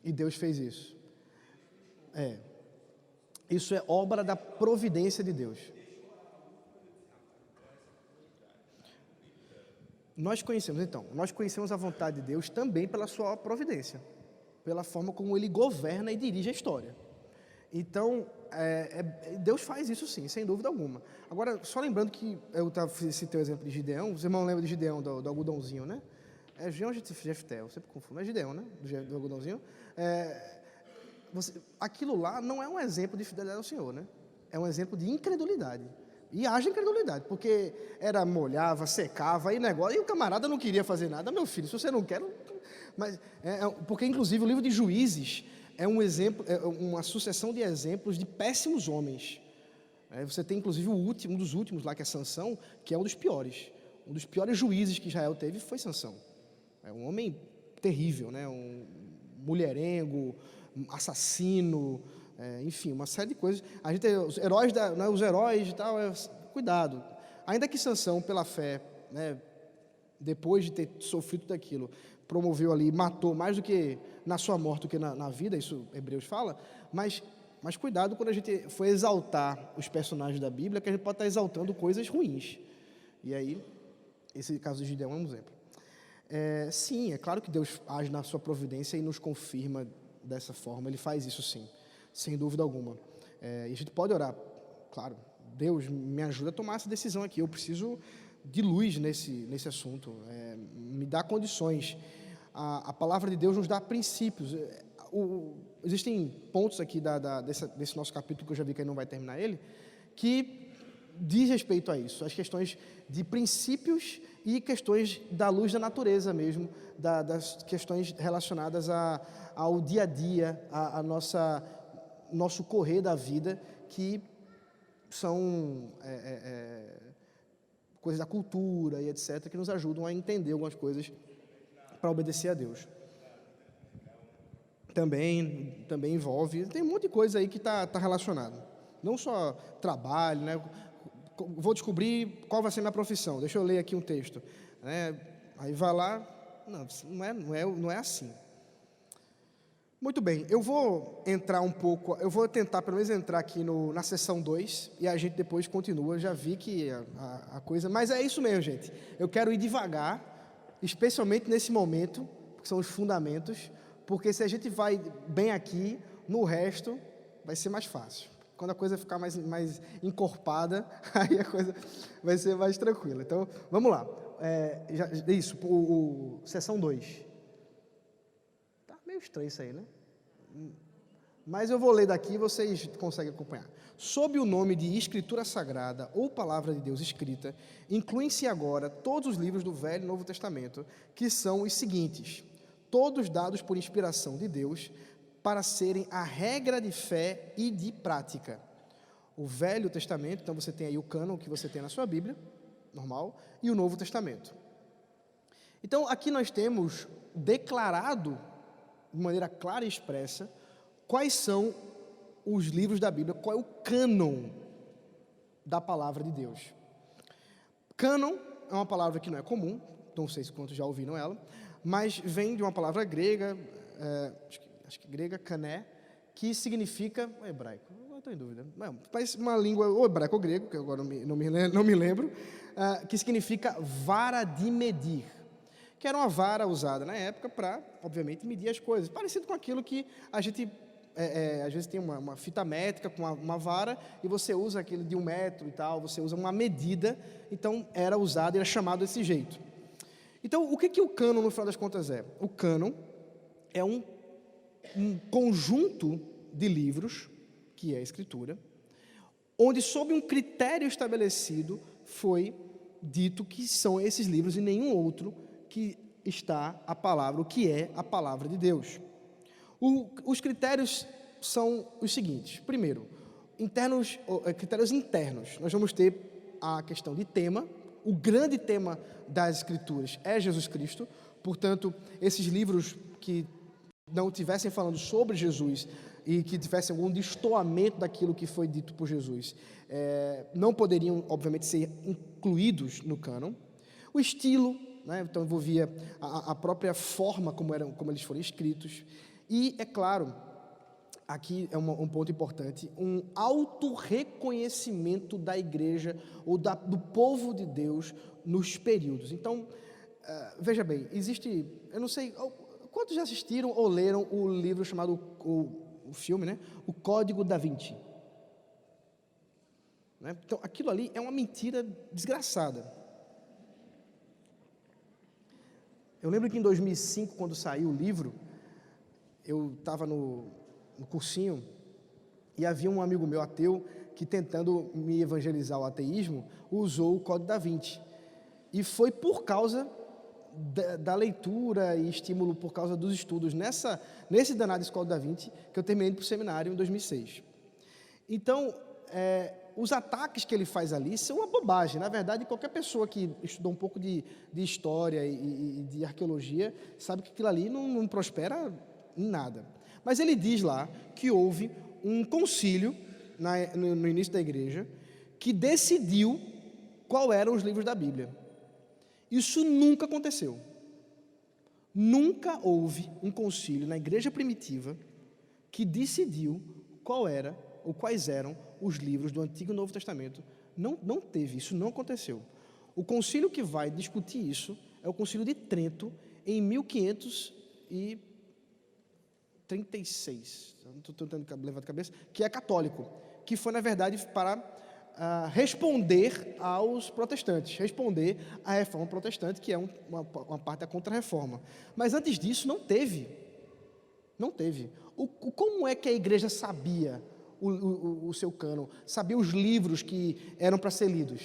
E Deus fez isso. Isso é obra da providência de Deus. Nós conhecemos a vontade de Deus também pela sua providência, pela forma como Ele governa e dirige a história. Então, Deus faz isso sim, sem dúvida alguma. Agora, só lembrando que eu citei o exemplo de Gideão, os irmãos lembram de Gideão, do algodãozinho, né? É Gideão ou Jefté, eu sempre confundo, é Gideão, né? Do algodãozinho. Aquilo lá não é um exemplo de fidelidade ao Senhor, né? É um exemplo de incredulidade. E haja incredulidade, porque molhava, secava, e o camarada não queria fazer nada. Meu filho, se você não quer... Mas, porque, inclusive, o livro de Juízes é um exemplo, uma sucessão de exemplos de péssimos homens. Você tem, inclusive, um dos últimos lá, que é Sansão, que é um dos piores. Um dos piores juízes que Israel teve foi Sansão. É um homem terrível, né? Um mulherengo, assassino, enfim, uma série de coisas. A gente tem os heróis e tal, cuidado. Ainda que Sansão, pela fé, né, depois de ter sofrido tudo aquilo, promoveu ali, matou mais do que na sua morte do que na vida, isso Hebreus fala, mas cuidado quando a gente for exaltar os personagens da Bíblia, que a gente pode estar exaltando coisas ruins. E aí, esse caso de Gideão é um exemplo. Sim, é claro que Deus age na sua providência e nos confirma dessa forma, Ele faz isso sim, sem dúvida alguma. E a gente pode orar, claro, Deus me ajuda a tomar essa decisão aqui, eu preciso de luz nesse assunto, me dá condições. A palavra de Deus nos dá princípios. Existem pontos aqui desse nosso capítulo, que eu já vi que aí não vai terminar ele, que diz respeito a isso, as questões de princípios e questões da luz da natureza mesmo, das questões relacionadas ao dia a dia, nosso correr da vida, que são coisas da cultura e etc., que nos ajudam a entender algumas coisas para obedecer a Deus. Também envolve, tem um monte de coisa aí que está relacionado. Não só trabalho, né? Vou descobrir qual vai ser minha profissão. Deixa eu ler aqui um texto. Aí vai lá, não é assim. Muito bem, eu vou entrar um pouco, eu vou tentar pelo menos entrar aqui na sessão 2 e a gente depois continua. Já vi que a coisa, mas é isso mesmo, gente. Eu quero ir devagar, especialmente nesse momento, que são os fundamentos, porque se a gente vai bem aqui, no resto vai ser mais fácil. Quando a coisa ficar mais encorpada, aí a coisa vai ser mais tranquila. Então, vamos lá. Isso, sessão 2. Tá meio estranho isso aí, né? Mas eu vou ler daqui e vocês conseguem acompanhar. Sob o nome de Escritura Sagrada ou Palavra de Deus Escrita, incluem-se agora todos os livros do Velho e Novo Testamento, que são os seguintes, todos dados por inspiração de Deus, para serem a regra de fé e de prática. O Velho Testamento, então você tem aí o cânon que você tem na sua Bíblia, normal, e o Novo Testamento. Então, aqui nós temos declarado, de maneira clara e expressa, quais são os livros da Bíblia, qual é o cânon da palavra de Deus. Cânon é uma palavra que não é comum, não sei se quantos já ouviram ela, mas vem de uma palavra grega, acho que grega, cané, que significa, hebraico, eu estou em dúvida, parece uma língua, ou hebraico ou grego, que agora não me lembro, que significa vara de medir, que era uma vara usada na época para, obviamente, medir as coisas, parecido com aquilo que a gente, às vezes tem uma fita métrica com uma vara, e você usa aquele de 1 metro e tal, você usa uma medida, então era usado, era chamado desse jeito. Então, o que o cânon, no final das contas, é? O cânon é um conjunto de livros, que é a Escritura, onde, sob um critério estabelecido, foi dito que são esses livros e nenhum outro que está a palavra, o que é a palavra de Deus. Os critérios são os seguintes. Primeiro, critérios internos. Nós vamos ter a questão de tema. O grande tema das Escrituras é Jesus Cristo. Portanto, esses livros que não estivessem falando sobre Jesus e que tivessem algum destoamento daquilo que foi dito por Jesus, não poderiam, obviamente, ser incluídos no cânon. O estilo, né, então envolvia a própria forma como eles foram escritos. E, é claro, aqui é um ponto importante, um autorreconhecimento da igreja ou do povo de Deus nos períodos. Então, veja bem, eu não sei, quantos já assistiram ou leram o livro chamado, o filme, né? O Código da Vinci? Né? Então, aquilo ali é uma mentira desgraçada. Eu lembro que em 2005, quando saiu o livro, eu estava no cursinho e havia um amigo meu ateu que, tentando me evangelizar ao ateísmo, usou o Código da Vinci. E foi por causa da leitura e estímulo por causa dos estudos nesse danado Código da Vinci que eu terminei para o seminário em 2006. Então, os ataques que ele faz ali são uma bobagem. Na verdade, qualquer pessoa que estudou um pouco de história e de arqueologia sabe que aquilo ali não prospera em nada. Mas ele diz lá que houve um concílio no início da igreja que decidiu qual eram os livros da Bíblia. Isso nunca aconteceu. Nunca houve um concílio na igreja primitiva que decidiu qual era ou quais eram os livros do Antigo e Novo Testamento. Não teve, isso não aconteceu. O concílio que vai discutir isso é o Concílio de Trento, em 1536, não estou tentando levar de cabeça, que é católico, que foi, na verdade, para responder aos protestantes, responder à reforma protestante, que é uma parte da contra-reforma. Mas antes disso não teve. Como é que a igreja sabia o seu cânon, sabia os livros que eram para ser lidos?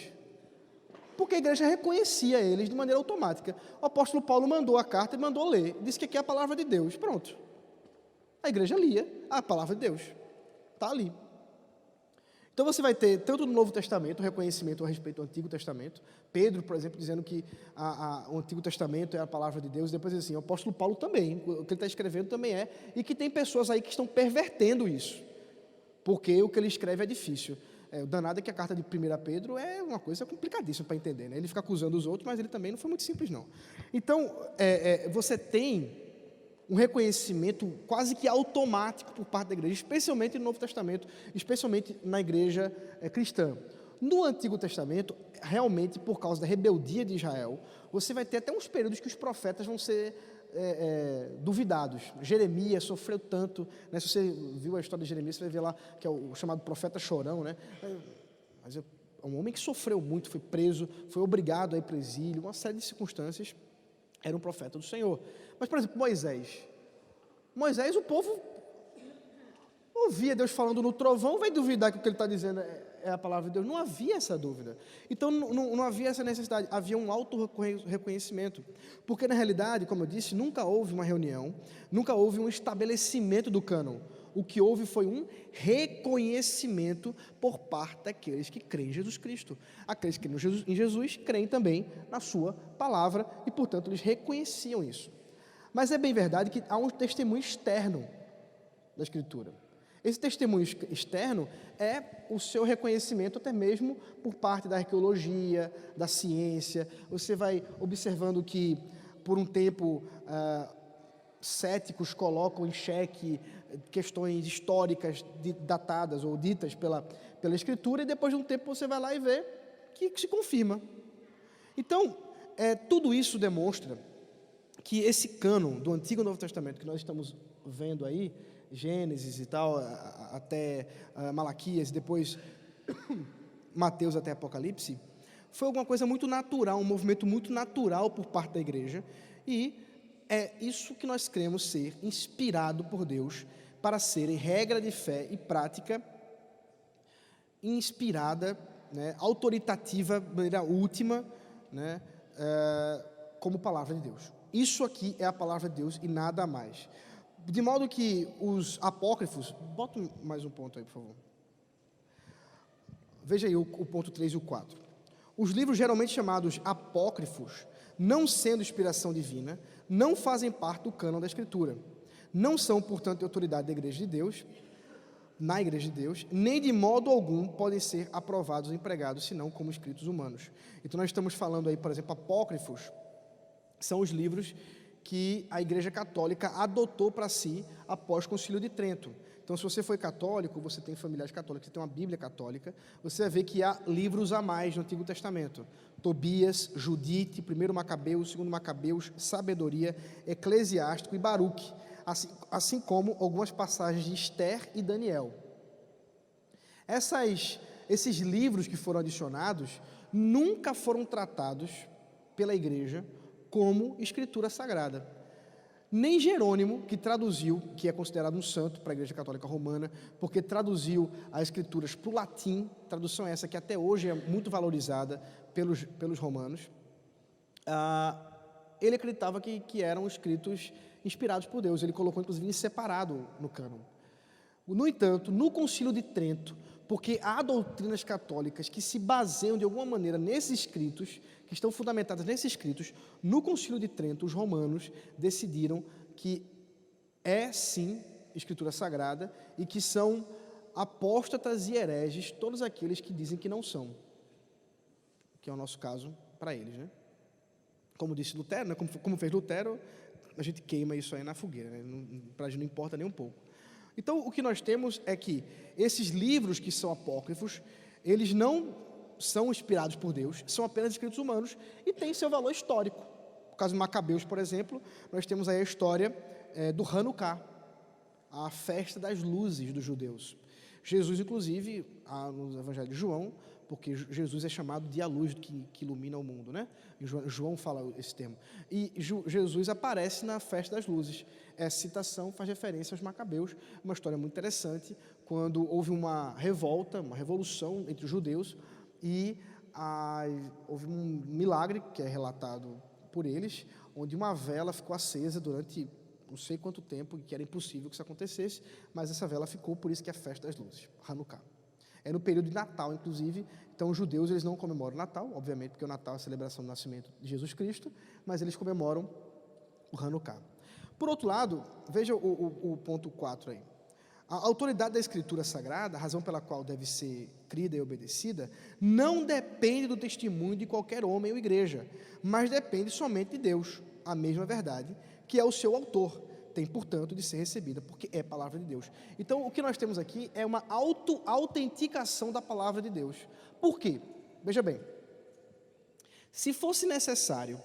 Porque a igreja reconhecia eles de maneira automática. O apóstolo Paulo mandou a carta e mandou ler, disse que aqui é a palavra de Deus, pronto. A igreja lia a palavra de Deus, está ali. Então você vai ter, tanto no Novo Testamento, o reconhecimento a respeito do Antigo Testamento. Pedro, por exemplo, dizendo que o Antigo Testamento é a palavra de Deus. Depois assim, o apóstolo Paulo também, o que ele está escrevendo também é. E que tem pessoas aí que estão pervertendo isso. Porque o que ele escreve é difícil. O danado é que a carta de 1 Pedro é uma coisa complicadíssima para entender, né? Ele fica acusando os outros, mas ele também não foi muito simples, não. Então, você tem um reconhecimento quase que automático por parte da igreja, especialmente no Novo Testamento, especialmente na igreja cristã. No Antigo Testamento, realmente, por causa da rebeldia de Israel, você vai ter até uns períodos que os profetas vão ser duvidados. Jeremias sofreu tanto, né? Se você viu a história de Jeremias, você vai ver lá que é o chamado profeta chorão, né? Mas é um homem que sofreu muito, foi preso, foi obrigado a ir para o exílio, uma série de circunstâncias. Era um profeta do Senhor. Mas, por exemplo, Moisés, o povo ouvia Deus falando no trovão, vai duvidar que o que ele está dizendo é a palavra de Deus? Não havia essa dúvida. Então, não havia essa necessidade, havia um auto-reconhecimento. Porque, na realidade, como eu disse, nunca houve uma reunião, nunca houve um estabelecimento do cânon. O que houve foi um reconhecimento por parte daqueles que creem em Jesus Cristo. Aqueles que creem em Jesus creem também na sua palavra e, portanto, eles reconheciam isso. Mas é bem verdade que há um testemunho externo da Escritura. Esse testemunho externo é o seu reconhecimento até mesmo por parte da arqueologia, da ciência. Você vai observando que, por um tempo, céticos colocam em xeque questões históricas datadas ou ditas pela Escritura, e depois de um tempo você vai lá e vê que se confirma. Então, tudo isso demonstra que esse cânon do Antigo e Novo Testamento que nós estamos vendo aí, Gênesis e tal, até Malaquias, depois Mateus até Apocalipse, foi alguma coisa muito natural, um movimento muito natural por parte da igreja, e é isso que nós cremos ser inspirado por Deus para serem regra de fé e prática inspirada, né, autoritativa, de maneira última, né, como palavra de Deus. Isso aqui é a palavra de Deus e nada mais. De modo que os apócrifos... Bota mais um ponto aí, por favor. Veja aí o ponto 3 e o 4. Os livros geralmente chamados apócrifos, não sendo inspiração divina, não fazem parte do cânon da Escritura. Não são, portanto, de autoridade da Igreja de Deus, na Igreja de Deus, nem de modo algum podem ser aprovados ou empregados, senão como escritos humanos. Então nós estamos falando aí, por exemplo, apócrifos, são os livros que a Igreja Católica adotou para si após o Concílio de Trento. Então, se você foi católico, você tem familiares católicos, você tem uma Bíblia católica, você vai ver que há livros a mais no Antigo Testamento. Tobias, Judite, 1 Macabeus, 2 Macabeus, Sabedoria, Eclesiástico e Baruque, assim como algumas passagens de Esther e Daniel. Esses livros que foram adicionados nunca foram tratados pela Igreja como escritura sagrada. Nem Jerônimo, que traduziu, que é considerado um santo para a Igreja Católica Romana, porque traduziu as escrituras para o latim, tradução essa que até hoje é muito valorizada pelos romanos, ele acreditava que eram escritos inspirados por Deus. Ele colocou, inclusive, em separado no cânon. No entanto, no Concílio de Trento, porque há doutrinas católicas que se baseiam de alguma maneira nesses escritos, que estão fundamentadas nesses escritos, no Concílio de Trento, os romanos decidiram que é sim escritura sagrada e que são apóstatas e hereges todos aqueles que dizem que não são, que é o nosso caso para eles, né? Como disse Lutero, né? Como fez Lutero, a gente queima isso aí na fogueira, né? Para a gente não importa nem um pouco. Então, o que nós temos é que esses livros que são apócrifos, eles não são inspirados por Deus, são apenas escritos humanos e têm seu valor histórico. No caso de Macabeus, por exemplo, nós temos aí a história do Hanukkah, a festa das luzes dos judeus. Jesus, inclusive, no Evangelho de João, porque Jesus é chamado de a luz que ilumina o mundo, né? João fala esse termo. E Jesus aparece na festa das luzes. Essa citação faz referência aos Macabeus, uma história muito interessante, quando houve uma revolta, uma revolução entre os judeus, e houve um milagre, que é relatado por eles, onde uma vela ficou acesa durante não sei quanto tempo, que era impossível que isso acontecesse, mas essa vela ficou, por isso que é a festa das luzes, Hanukkah. É no período de Natal, inclusive. Então, os judeus, eles não comemoram o Natal, obviamente, porque o Natal é a celebração do nascimento de Jesus Cristo, mas eles comemoram o Hanukkah. Por outro lado, veja o ponto 4 aí. A autoridade da Escritura Sagrada, a razão pela qual deve ser crida e obedecida, não depende do testemunho de qualquer homem ou igreja, mas depende somente de Deus, a mesma verdade, que é o seu autor. Tem, portanto, de ser recebida, porque é palavra de Deus. Então, o que nós temos aqui é uma autenticação da palavra de Deus. Por quê? Veja bem, se fosse necessário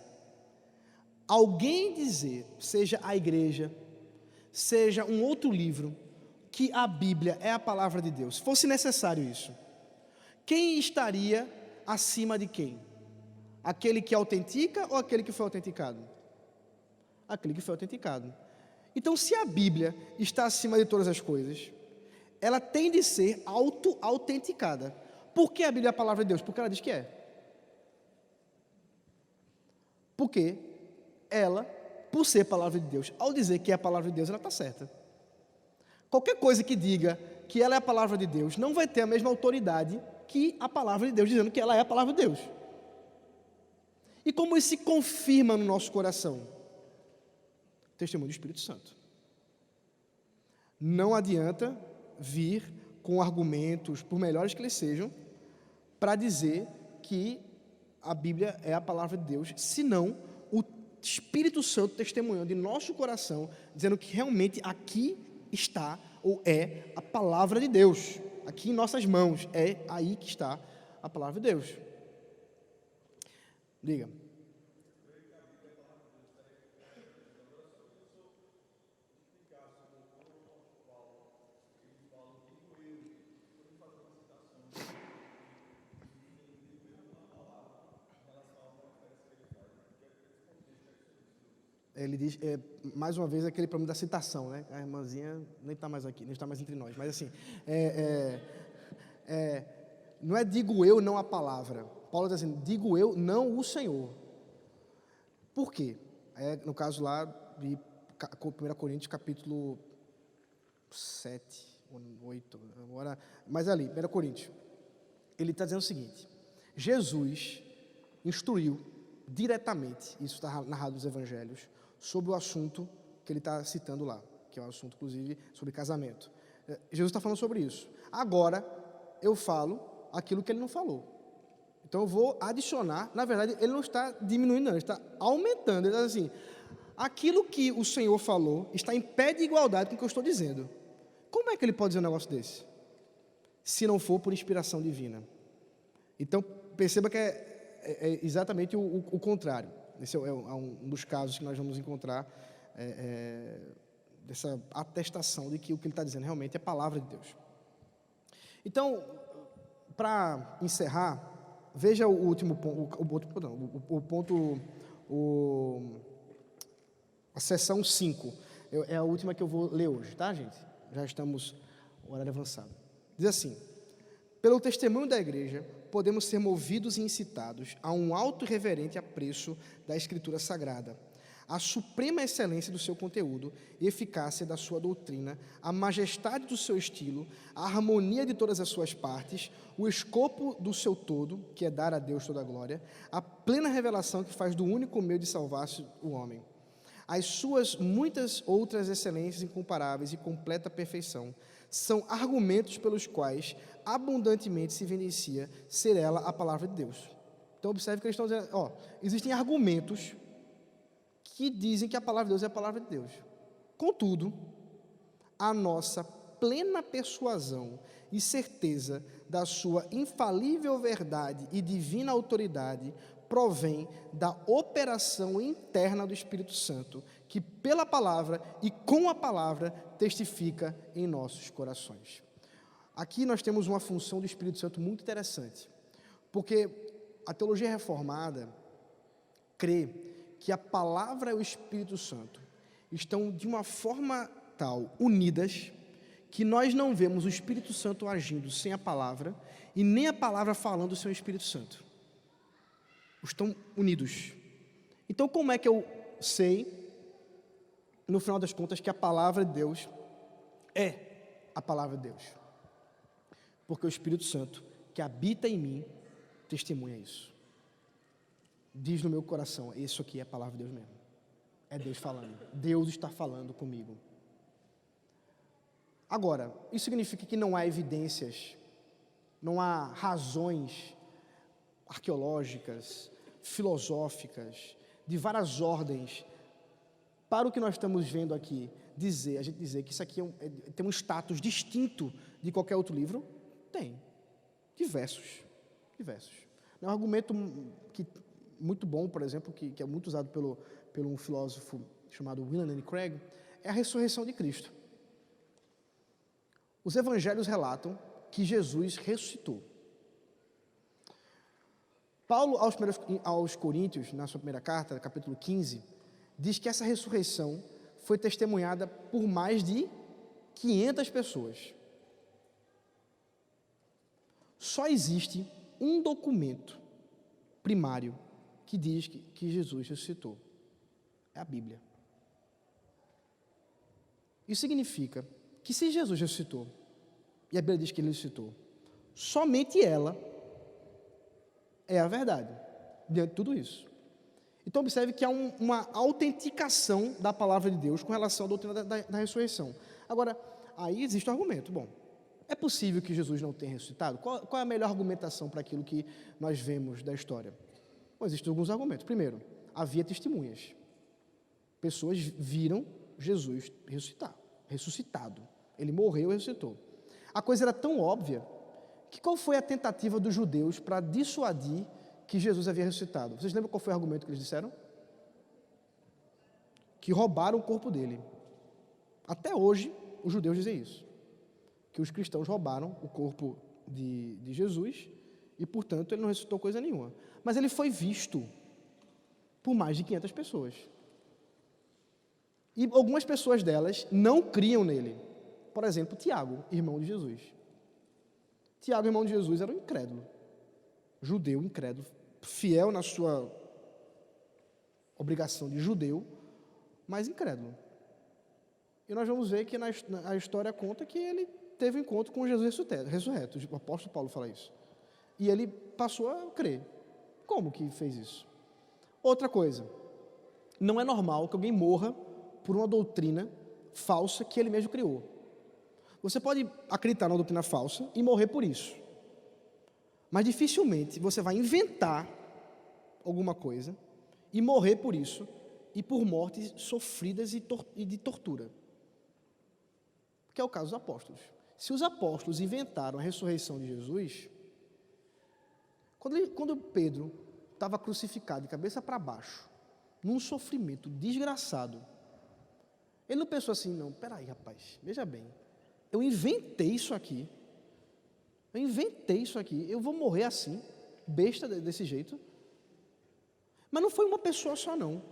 alguém dizer, seja a igreja, seja um outro livro, que a Bíblia é a palavra de Deus, se fosse necessário isso, quem estaria acima de quem? Aquele que autentica ou aquele que foi autenticado? Aquele que foi autenticado. Então, se a Bíblia está acima de todas as coisas, ela tem de ser auto-autenticada. Por que a Bíblia é a palavra de Deus? Porque ela diz que é. Porque ela, por ser palavra de Deus, ao dizer que é a palavra de Deus, ela está certa. Qualquer coisa que diga que ela é a palavra de Deus, não vai ter a mesma autoridade que a palavra de Deus, dizendo que ela é a palavra de Deus. E como isso se confirma no nosso coração? Testemunho do Espírito Santo. Não adianta vir com argumentos, por melhores que eles sejam, para dizer que a Bíblia é a palavra de Deus, senão o Espírito Santo testemunhando em nosso coração, dizendo que realmente aqui está, ou é, a palavra de Deus. Aqui em nossas mãos, é aí que está a palavra de Deus. Diga. Ele diz, mais uma vez, aquele problema da citação, né? A irmãzinha nem está mais aqui, nem está mais entre nós. Mas assim, não é digo eu, não a palavra. Paulo está dizendo, digo eu, não o Senhor. Por quê? No caso lá de 1 Coríntios, capítulo 7, 8, agora, mas ali, 1 Coríntios, ele está dizendo o seguinte, Jesus instruiu diretamente, isso está narrado nos evangelhos, sobre o assunto que ele está citando lá, que é um assunto, inclusive, sobre casamento. Jesus está falando sobre isso. Agora, eu falo aquilo que ele não falou. Então, eu vou adicionar, na verdade, ele não está diminuindo, não, ele está aumentando. Ele está assim, aquilo que o Senhor falou está em pé de igualdade com o que eu estou dizendo. Como é que ele pode dizer um negócio desse? Se não for por inspiração divina. Então, perceba que é exatamente o contrário. Esse é um dos casos que nós vamos encontrar dessa atestação de que o que ele está dizendo realmente é palavra de Deus. Então, para encerrar, veja o último ponto, a seção 5. É a última que eu vou ler hoje, tá, gente? Já estamos no horário avançado. Diz assim, pelo testemunho da igreja, podemos ser movidos e incitados a um alto e reverente apreço da Escritura Sagrada, a suprema excelência do seu conteúdo e eficácia da sua doutrina, a majestade do seu estilo, a harmonia de todas as suas partes, o escopo do seu todo, que é dar a Deus toda a glória, a plena revelação que faz do único meio de salvar-se o homem. As suas muitas outras excelências incomparáveis e completa perfeição são argumentos pelos quais abundantemente se evidencia ser ela a palavra de Deus. Então, observe que eles estão dizendo, existem argumentos que dizem que a palavra de Deus é a palavra de Deus. Contudo, a nossa plena persuasão e certeza da sua infalível verdade e divina autoridade provém da operação interna do Espírito Santo, que pela palavra e com a palavra testifica em nossos corações. Aqui nós temos uma função do Espírito Santo muito interessante, porque a teologia reformada crê que a palavra e o Espírito Santo estão de uma forma tal unidas que nós não vemos o Espírito Santo agindo sem a palavra e nem a palavra falando sem o Espírito Santo. Estão unidos. Então, como é que eu sei, no final das contas, que a palavra de Deus é a palavra de Deus? Porque o Espírito Santo, que habita em mim, testemunha isso. Diz no meu coração, isso aqui é a palavra de Deus mesmo. É Deus falando. Deus está falando comigo. Agora, isso significa que não há evidências, não há razões arqueológicas, filosóficas, de várias ordens, para o que nós estamos vendo aqui, a gente dizer que isso aqui tem um status distinto de qualquer outro livro? Tem. Diversos. É um argumento muito bom, por exemplo, que é muito usado pelo um filósofo chamado William Lane Craig, é a ressurreição de Cristo. Os evangelhos relatam que Jesus ressuscitou. Paulo, aos Coríntios, na sua primeira carta, capítulo 15, diz que essa ressurreição foi testemunhada por mais de 500 pessoas. Só existe um documento primário que diz que Jesus ressuscitou. É a Bíblia. Isso significa que se Jesus ressuscitou, e a Bíblia diz que ele ressuscitou, somente ela é a verdade, diante de tudo isso. Então, observe que há uma autenticação da palavra de Deus com relação à doutrina da ressurreição. Agora, aí existe o argumento. Bom, É possível que Jesus não tenha ressuscitado? Qual é a melhor argumentação para aquilo que nós vemos da história? Bom, existem alguns argumentos. Primeiro, havia testemunhas. Pessoas viram Jesus ressuscitado. Ele morreu e ressuscitou. A coisa era tão óbvia que qual foi a tentativa dos judeus para dissuadir que Jesus havia ressuscitado? Vocês lembram qual foi o argumento que eles disseram? Que roubaram o corpo dele. Até hoje, os judeus dizem isso. Que os cristãos roubaram o corpo de Jesus e, portanto, ele não ressuscitou coisa nenhuma. Mas ele foi visto por mais de 500 pessoas. E algumas pessoas delas não criam nele. Por exemplo, Tiago, irmão de Jesus. Tiago, irmão de Jesus, era um incrédulo. Judeu, incrédulo, fiel na sua obrigação de judeu, mas incrédulo. E nós vamos ver que a história conta que ele teve um encontro com Jesus ressurreto. O apóstolo Paulo fala isso. E ele passou a crer. Como que fez isso? Outra coisa, não é normal que alguém morra por uma doutrina falsa que ele mesmo criou. Você pode acreditar numa doutrina falsa e morrer por isso. Mas dificilmente você vai inventar alguma coisa e morrer por isso e por mortes sofridas e de tortura. Que é o caso dos apóstolos. Se os apóstolos inventaram a ressurreição de Jesus, quando Pedro estava crucificado de cabeça para baixo, num sofrimento desgraçado, ele não pensou assim, não, peraí, rapaz, veja bem, eu inventei isso aqui, eu vou morrer assim, besta desse jeito. Mas não foi uma pessoa só não,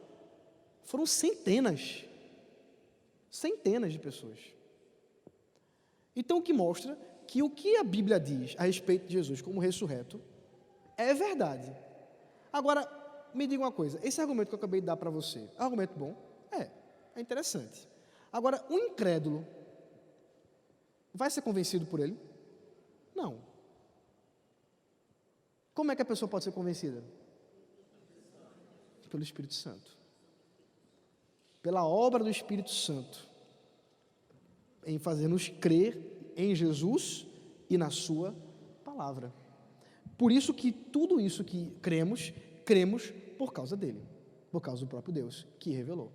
foram centenas de pessoas. Então, o que mostra que o que a Bíblia diz a respeito de Jesus como ressurreto é verdade. Agora, me diga uma coisa, esse argumento que eu acabei de dar para você, é um argumento bom? É interessante. Agora, um incrédulo vai ser convencido por ele? Não. Como é que a pessoa pode ser convencida? Pelo Espírito Santo. Pela obra do Espírito Santo. Em fazer-nos crer em Jesus e na sua palavra. Por isso que tudo isso que cremos por causa dele, por causa do próprio Deus que revelou.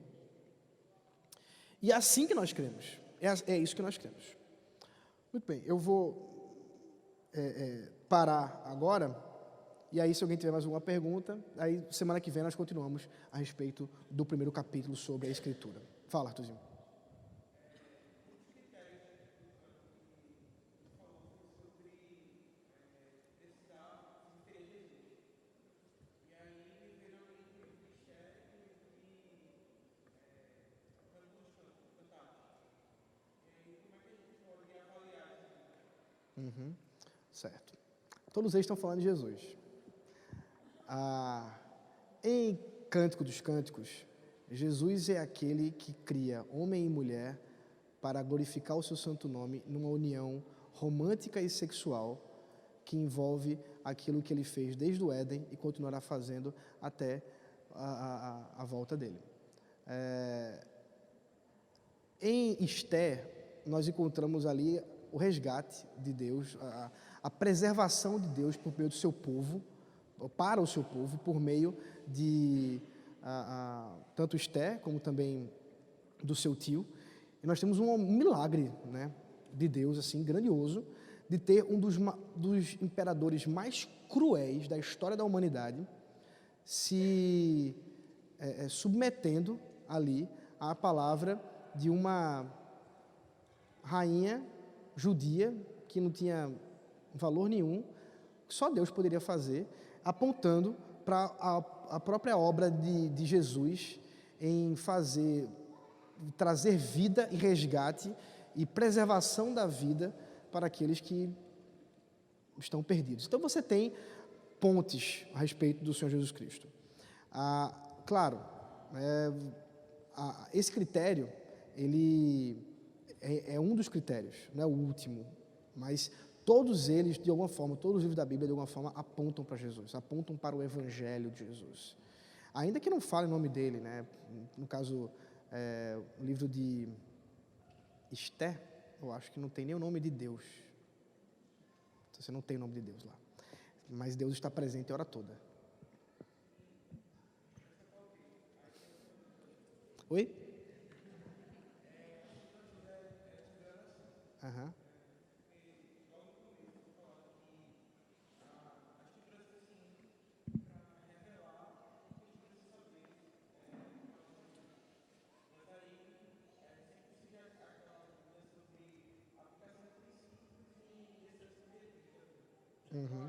E é assim que nós cremos, é isso que nós cremos. Muito bem, eu vou parar agora, e aí se alguém tiver mais alguma pergunta, aí semana que vem nós continuamos a respeito do primeiro capítulo sobre a Escritura. Fala, Arthurzinho. Certo. Todos eles estão falando de Jesus. Em Cântico dos Cânticos, Jesus é aquele que cria homem e mulher para glorificar o seu santo nome numa união romântica e sexual que envolve aquilo que ele fez desde o Éden e continuará fazendo até a volta dele. Em Esther, nós encontramos ali o resgate de Deus, a preservação de Deus por meio do seu povo, para o seu povo, por meio de tanto Esther como também do seu tio. E nós temos um milagre, né, de Deus assim grandioso, de ter um dos imperadores mais cruéis da história da humanidade se submetendo ali à palavra de uma rainha judia que não tinha valor nenhum, que só Deus poderia fazer, apontando para a própria obra de Jesus em trazer vida e resgate e preservação da vida para aqueles que estão perdidos. Então você tem pontes a respeito do Senhor Jesus Cristo. Claro, esse critério, ele é um dos critérios, não é o último, mas todos eles, de alguma forma, todos os livros da Bíblia, de alguma forma, apontam para Jesus, apontam para o Evangelho de Jesus. Ainda que não fale o nome dele, né? No caso, o livro de Esther, eu acho que não tem nem o nome de Deus Você não tem o nome de Deus lá. Mas Deus está presente a hora toda. Oi? Aham. Uhum.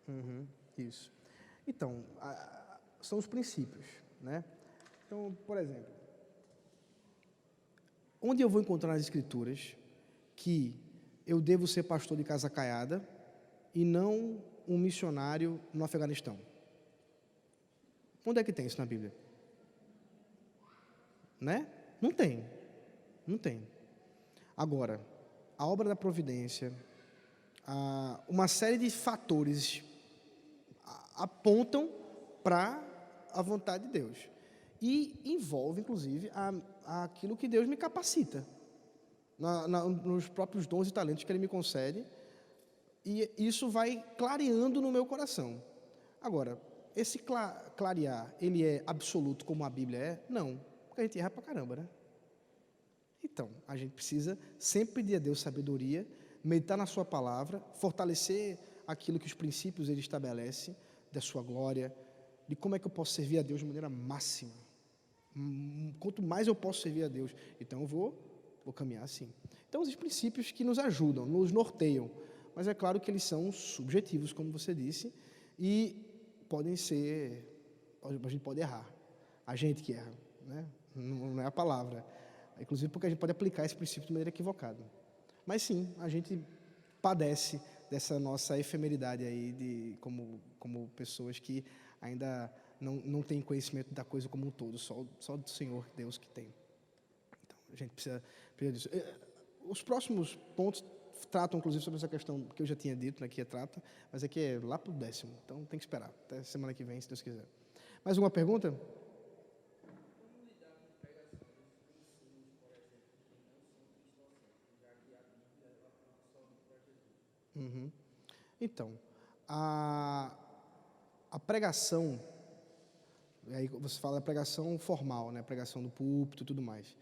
Uhum. Isso. Então, são os princípios, né? Então, por exemplo, onde eu vou encontrar nas Escrituras que eu devo ser pastor de casa caiada e não um missionário no Afeganistão? Onde é que tem isso na Bíblia? Né? Não tem. Não tem. Agora, a obra da providência, uma série de fatores apontam para a vontade de Deus. E envolve, inclusive, aquilo que Deus me capacita, nos próprios dons e talentos que Ele me concede, e isso vai clareando no meu coração. Agora, esse clarear, ele é absoluto como a Bíblia é? Não, porque a gente erra pra caramba, né? Então, a gente precisa sempre pedir a Deus sabedoria, meditar na sua palavra, fortalecer aquilo que os princípios Ele estabelece, da sua glória, de como é que eu posso servir a Deus de maneira máxima. Quanto mais eu posso servir a Deus, então eu vou caminhar assim. Então, os princípios que nos ajudam, nos norteiam, mas é claro que eles são subjetivos, como você disse, e podem ser, a gente pode errar, a gente que erra, né? Não é a palavra, inclusive porque a gente pode aplicar esse princípio de maneira equivocada. Mas sim, a gente padece dessa nossa efemeridade aí, como pessoas que ainda não têm conhecimento da coisa como um todo, só do Senhor Deus que tem. Então, a gente precisa disso. Os próximos pontos tratam, inclusive, sobre essa questão que eu já tinha dito, né, que trata, mas aqui é lá para o 10º, então tem que esperar, até semana que vem, se Deus quiser. Mais uma pergunta? Uhum. Então, a pregação, aí você fala da pregação formal, né, pregação do púlpito e tudo mais,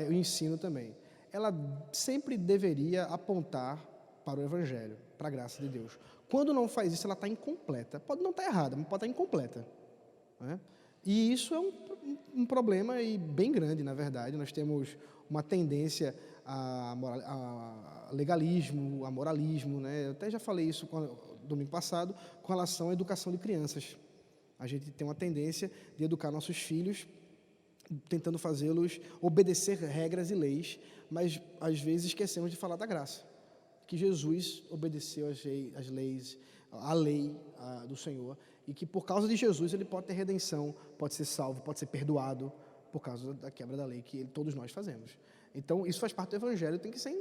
o ensino também, ela sempre deveria apontar para o Evangelho, para a graça de Deus. Quando não faz isso, ela está incompleta. Pode não estar errada, mas pode estar incompleta, né? E isso é um problema bem grande, na verdade. Nós temos uma tendência a legalismo, a moralismo, né? Eu até já falei isso domingo passado com relação à educação de crianças. A gente tem uma tendência de educar nossos filhos tentando fazê-los obedecer regras e leis, mas às vezes esquecemos de falar da graça, que Jesus obedeceu as leis, a lei do Senhor, e que por causa de Jesus ele pode ter redenção, pode ser salvo, pode ser perdoado por causa da quebra da lei que todos nós fazemos. Então isso faz parte do Evangelho, tem que ser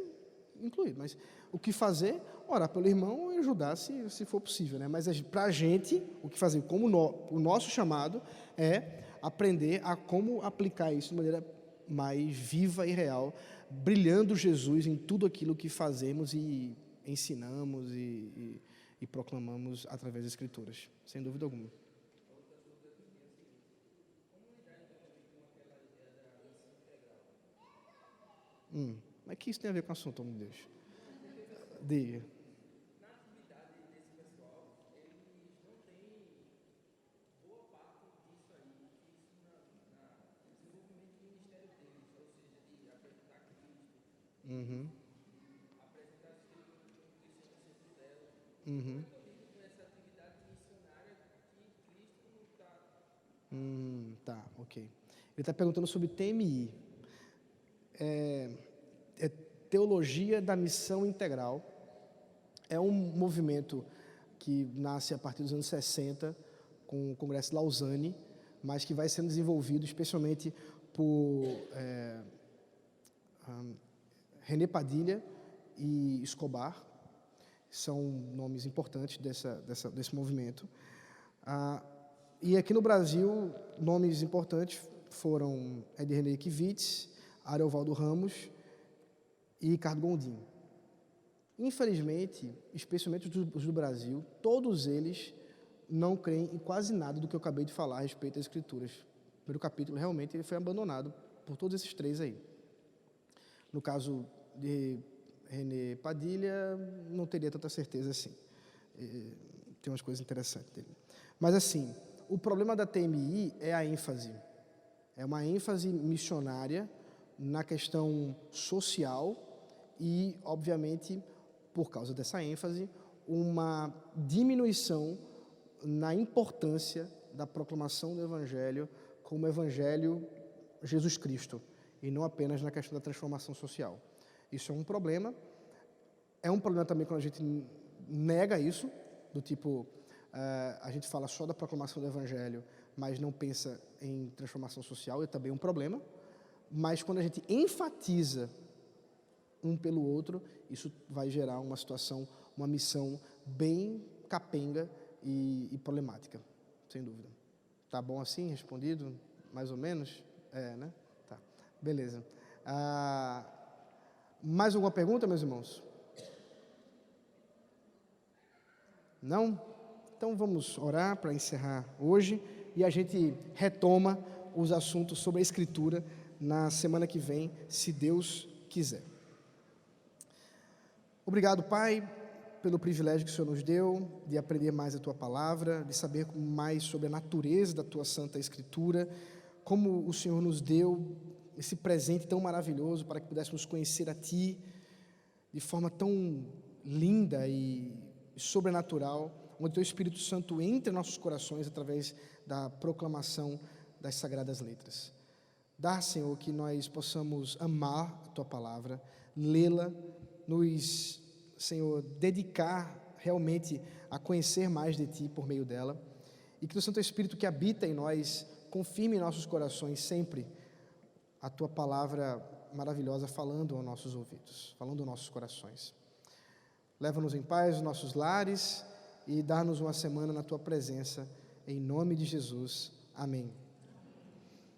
incluído. Mas o que fazer? Orar pelo irmão e ajudar se for possível, né? Mas para a gente, o que fazer, como o nosso chamado é aprender a como aplicar isso de maneira mais viva e real, brilhando Jesus em tudo aquilo que fazemos e ensinamos e proclamamos através das Escrituras, sem dúvida alguma. Mas que isso tem a ver com o assunto, homem de Deus? Diga. Uhum. Uhum. Tá, ok. Ele está perguntando sobre TMI. É Teologia da Missão Integral. É um movimento que nasce a partir dos anos 60 com o Congresso de Lausanne, mas que vai sendo desenvolvido especialmente por René Padilha e Escobar, são nomes importantes desse movimento. E aqui no Brasil, nomes importantes foram Ed René Kivitz, Ariovaldo Ramos e Ricardo Gondim. Infelizmente, especialmente os do Brasil, todos eles não creem em quase nada do que eu acabei de falar a respeito das Escrituras. O primeiro capítulo, realmente, ele foi abandonado por todos esses três aí. No caso de René Padilha, não teria tanta certeza assim. Tem umas coisas interessantes dele. Mas, assim, o problema da TMI é a ênfase. É uma ênfase missionária na questão social e, obviamente, por causa dessa ênfase, uma diminuição na importância da proclamação do Evangelho como Evangelho Jesus Cristo, e não apenas na questão da transformação social. Isso é um problema. É um problema também quando a gente nega isso, do tipo, a gente fala só da proclamação do Evangelho, mas não pensa em transformação social, é também um problema. Mas quando a gente enfatiza um pelo outro, isso vai gerar uma situação, uma missão bem capenga e problemática, sem dúvida. Tá bom assim, respondido? Mais ou menos? Né? Tá, beleza. Mais alguma pergunta, meus irmãos? Não? Então vamos orar para encerrar hoje e a gente retoma os assuntos sobre a Escritura na semana que vem, se Deus quiser. Obrigado, Pai, pelo privilégio que o Senhor nos deu de aprender mais a Tua Palavra, de saber mais sobre a natureza da Tua Santa Escritura, como o Senhor nos deu esse presente tão maravilhoso para que pudéssemos conhecer a Ti de forma tão linda e sobrenatural, onde Teu Espírito Santo entra em nossos corações através da proclamação das Sagradas Letras. Dá, Senhor, que nós possamos amar a Tua Palavra, lê-la, nos, Senhor, dedicar realmente a conhecer mais de Ti por meio dela, e que o Santo Espírito que habita em nós confirme em nossos corações sempre a Tua Palavra maravilhosa falando aos nossos ouvidos, falando aos nossos corações. Leva-nos em paz aos nossos lares e dá-nos uma semana na Tua presença, em nome de Jesus. Amém.